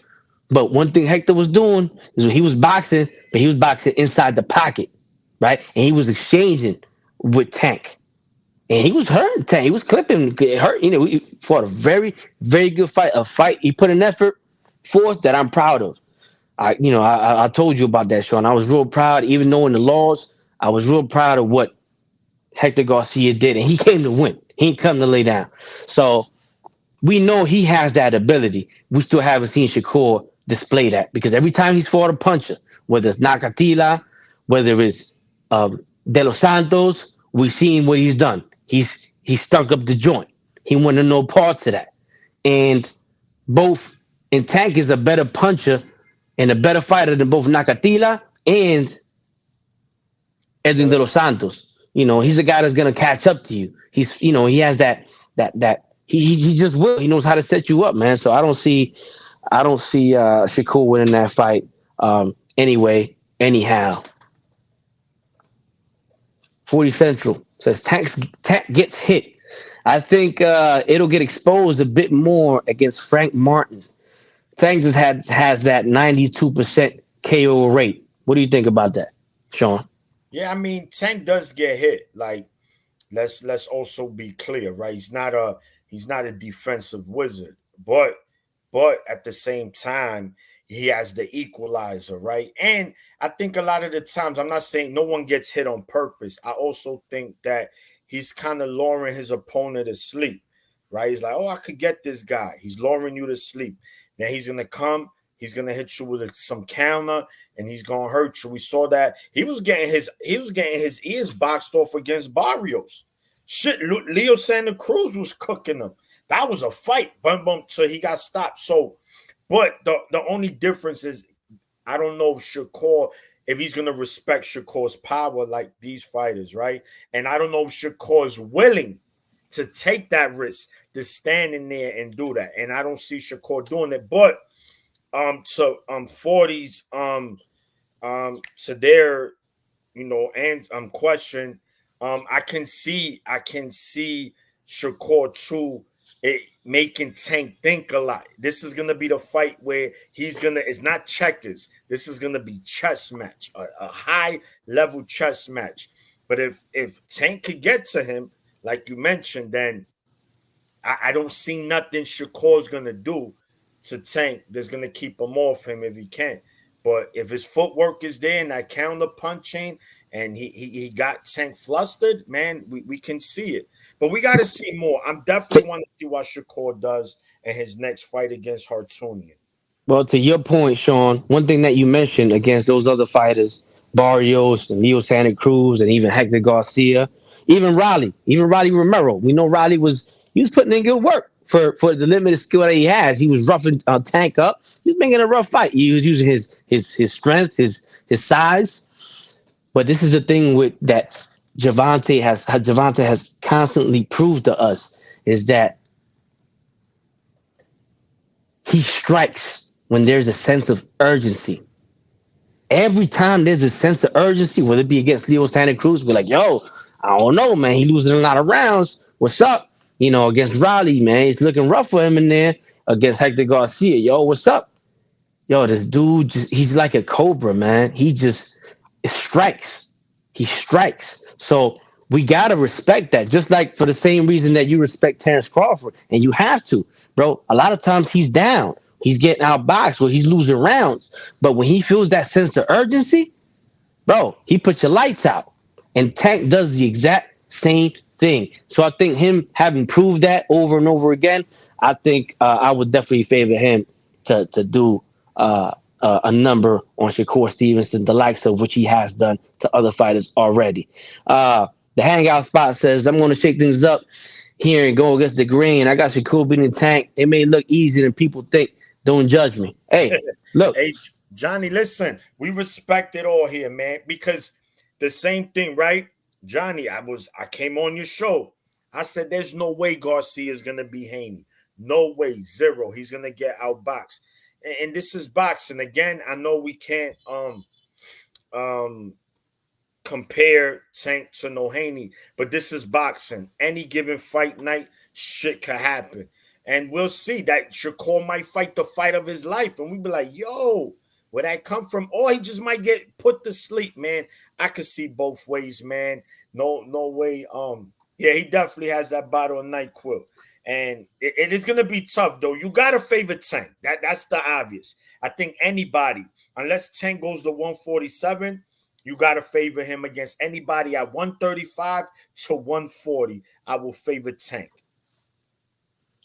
But one thing Hector was doing is when he was boxing, but he was boxing inside the pocket, right? And he was exchanging with Tank. And he was hurting Tank. He was clipping, hurt. You know, he fought a very, very good fight. A fight he put an effort forth that I'm proud of. I told you about that, Sean. I was real proud, even knowing the laws. I was real proud of what Hector Garcia did, and he came to win. He didn't come to lay down. So we know he has that ability. We still haven't seen Shakur display that because every time he's fought a puncher, whether it's Nakatila, whether it's De Los Santos, we've seen what he's done. He's stunk up the joint. He wanted no parts of that. And Tank is a better puncher and a better fighter than both Nakatila and Edwin De Los Santos. You know, he's a guy that's gonna catch up to you. He has that he just will. He knows how to set you up, man. So I don't see Shakur winning that fight. And Anyway, anyhow. 40 Central says Tank gets hit. I think it'll get exposed a bit more against Frank Martin. Tank just has that 92% KO rate. What do you think about that, Sean? Yeah, I mean, Tank does get hit. Like, let's also be clear, right? He's not a defensive wizard, but at the same time, he has the equalizer, right? And I think a lot of the times, I'm not saying no one gets hit on purpose. I also think that he's kind of luring his opponent to sleep, right? He's like, oh, I could get this guy. He's luring you to sleep. Then he's gonna come. He's gonna hit you with some counter, and he's gonna hurt you. We saw that he was getting his ears boxed off against Barrios. Shit, Leo Santa Cruz was cooking him. That was a fight. Boom, so he got stopped. So, but the only difference is I don't know if he's gonna respect Shakur's power like these fighters, right? And I don't know if Shakur is willing to take that risk to stand in there and do that. And I don't see Shakur doing it. But to 40s to their and question, I can see Shakur too making Tank think a lot. This is gonna be the fight where it's not checkers. This is gonna be chess match, a high level chess match. But if Tank could get to him, like you mentioned, then I don't see nothing Shakur's gonna do to Tank that's gonna keep him off him if he can. But if his footwork is there and that counter punching and he got Tank flustered, man, we can see it. But we got to see more. I'm definitely want to see what Shakur does in his next fight against Hartunian. Well, to your point, Sean, one thing that you mentioned against those other fighters, Barrios and Leo Santa Cruz and even Hector Garcia, even Riley Romero. We know Riley was putting in good work for the limited skill that he has. He was roughing Tank up. He was making a rough fight. He was using his strength, his size. But this is the thing with that Gervonta has constantly proved to us is that he strikes when there's a sense of urgency. Every time there's a sense of urgency, whether it be against Leo Santa Cruz, we're like, yo, I don't know, man. He losing a lot of rounds. What's up? Against Riley, man, it's looking rough for him in there. Against Hector Garcia, yo, what's up? Yo, this dude, he's like a cobra, man. He just strikes. He strikes. So we got to respect that, just like for the same reason that you respect Terrence Crawford. And you have to, bro. A lot of times he's down. He's getting outboxed or he's losing rounds. But when he feels that sense of urgency, bro, he puts your lights out. And Tank does the exact same thing. So I think him having proved that over and over again, I think I would definitely favor him to do a number on Shakur Stevenson, the likes of which he has done to other fighters already. The Hangout Spot says, I'm going to shake things up here and go against the green. I got Shakur beating Tank. It may look easier than people think. Don't judge me. Hey, look. Hey, Johnny, listen, we respect it all here, man, because the same thing, right? Johnny, I came on your show. I said, there's no way Garcia is going to be Haney. No way, zero. He's going to get outboxed. And this is boxing. Again, I know we can't compare Tank to no Haney, but this is boxing. Any given fight night, shit could happen. And we'll see that Shakur might fight the fight of his life. And we'd be like, yo, where that come from? Or he just might get put to sleep, man. I could see both ways, man. No way. Yeah, he definitely has that bottle of NyQuil. And it is going to be tough, though. You got to favor Tank. That's the obvious. I think anybody, unless Tank goes to 147, you got to favor him against anybody at 135 to 140. I will favor Tank.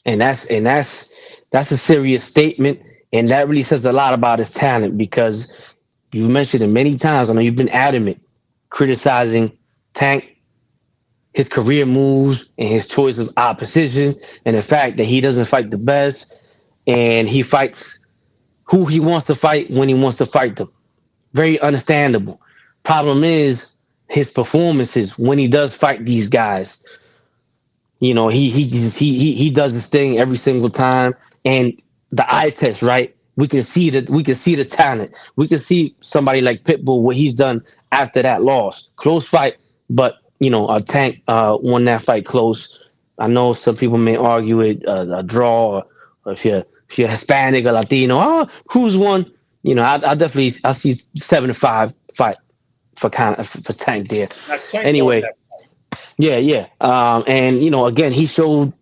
And that's a serious statement. And that really says a lot about his talent because you've mentioned it many times. I know you've been adamant criticizing Tank, his career moves, and his choice of opposition, and the fact that he doesn't fight the best, and he fights who he wants to fight when he wants to fight them. Very understandable. Problem is his performances when he does fight these guys. He does this thing every single time, and the eye test, right? we can see the talent. We can see somebody like Pitbull, what he's done after that loss. Close fight, but Tank won that fight close. I know some people may argue it a draw, or if you're Hispanic or Latino, who's won? I see 7-5 fight for Tank there. Anyway, yeah. And again, he showed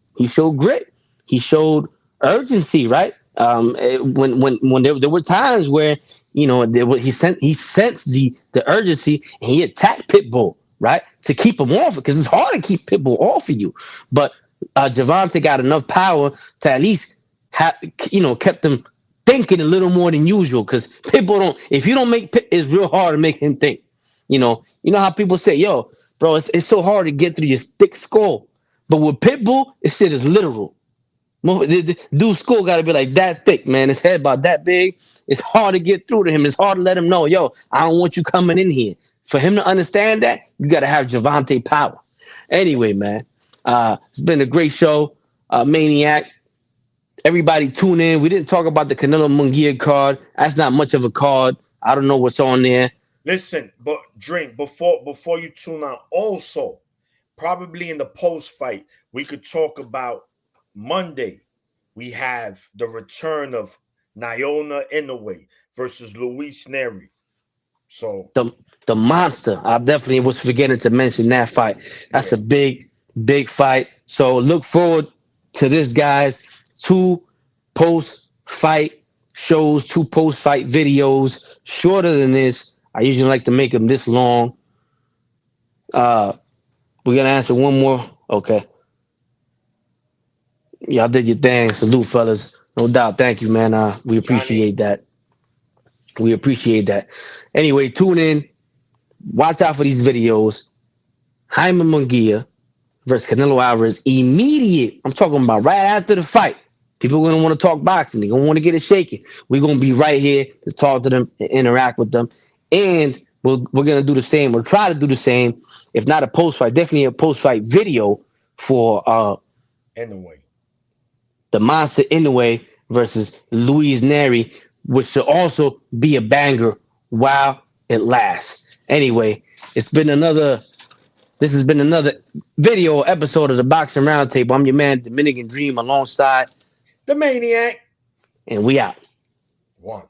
grit. He showed urgency, right? When there were times where he sensed the urgency, and he attacked Pitbull, right, to keep him off it, because it's hard to keep Pitbull off of you. But Gervonta got enough power to at least kept him thinking a little more than usual, because Pitbull don't. If you don't make it's real hard to make him think. You know how people say, yo, bro, it's so hard to get through your thick skull. But with Pitbull, this shit is literal. The dude's skull got to be like that thick, man. His head about that big. It's hard to get through to him. It's hard to let him know, yo, I don't want you coming in here. For him to understand that, you got to have Gervonta power. Anyway, man, it's been a great show. Maniac. Everybody tune in. We didn't talk about the Canelo Mungia card. That's not much of a card. I don't know what's on there. Listen, but Drink, before you tune out, also, probably in the post-fight, we could talk about Monday. We have the return of Naona Inoue versus Luis Neri. So the monster. I definitely was forgetting to mention that fight. That's a big fight. So look forward to this, guys. 2 post-fight shows, 2 post-fight videos, shorter than this. I usually like to make them this long. We're gonna answer one more. Okay. Y'all did your thing. Salute, fellas. No doubt. Thank you, man. We appreciate that. We appreciate that. Anyway, tune in. Watch out for these videos. Jaime Munguia versus Canelo Alvarez. Immediate. I'm talking about right after the fight. People are going to want to talk boxing. They're going to want to get it shaken. We're going to be right here to talk to them and interact with them. And we're going to do the same. We'll try to do the same. If not a post-fight, definitely a post-fight video for Inoue. The monster Inoue versus Luis Neri, which should also be a banger while it lasts. Anyway, this has been another video episode of the Boxing Roundtable. I'm your man, Dominican Dream, alongside the Maniac. And we out. 1.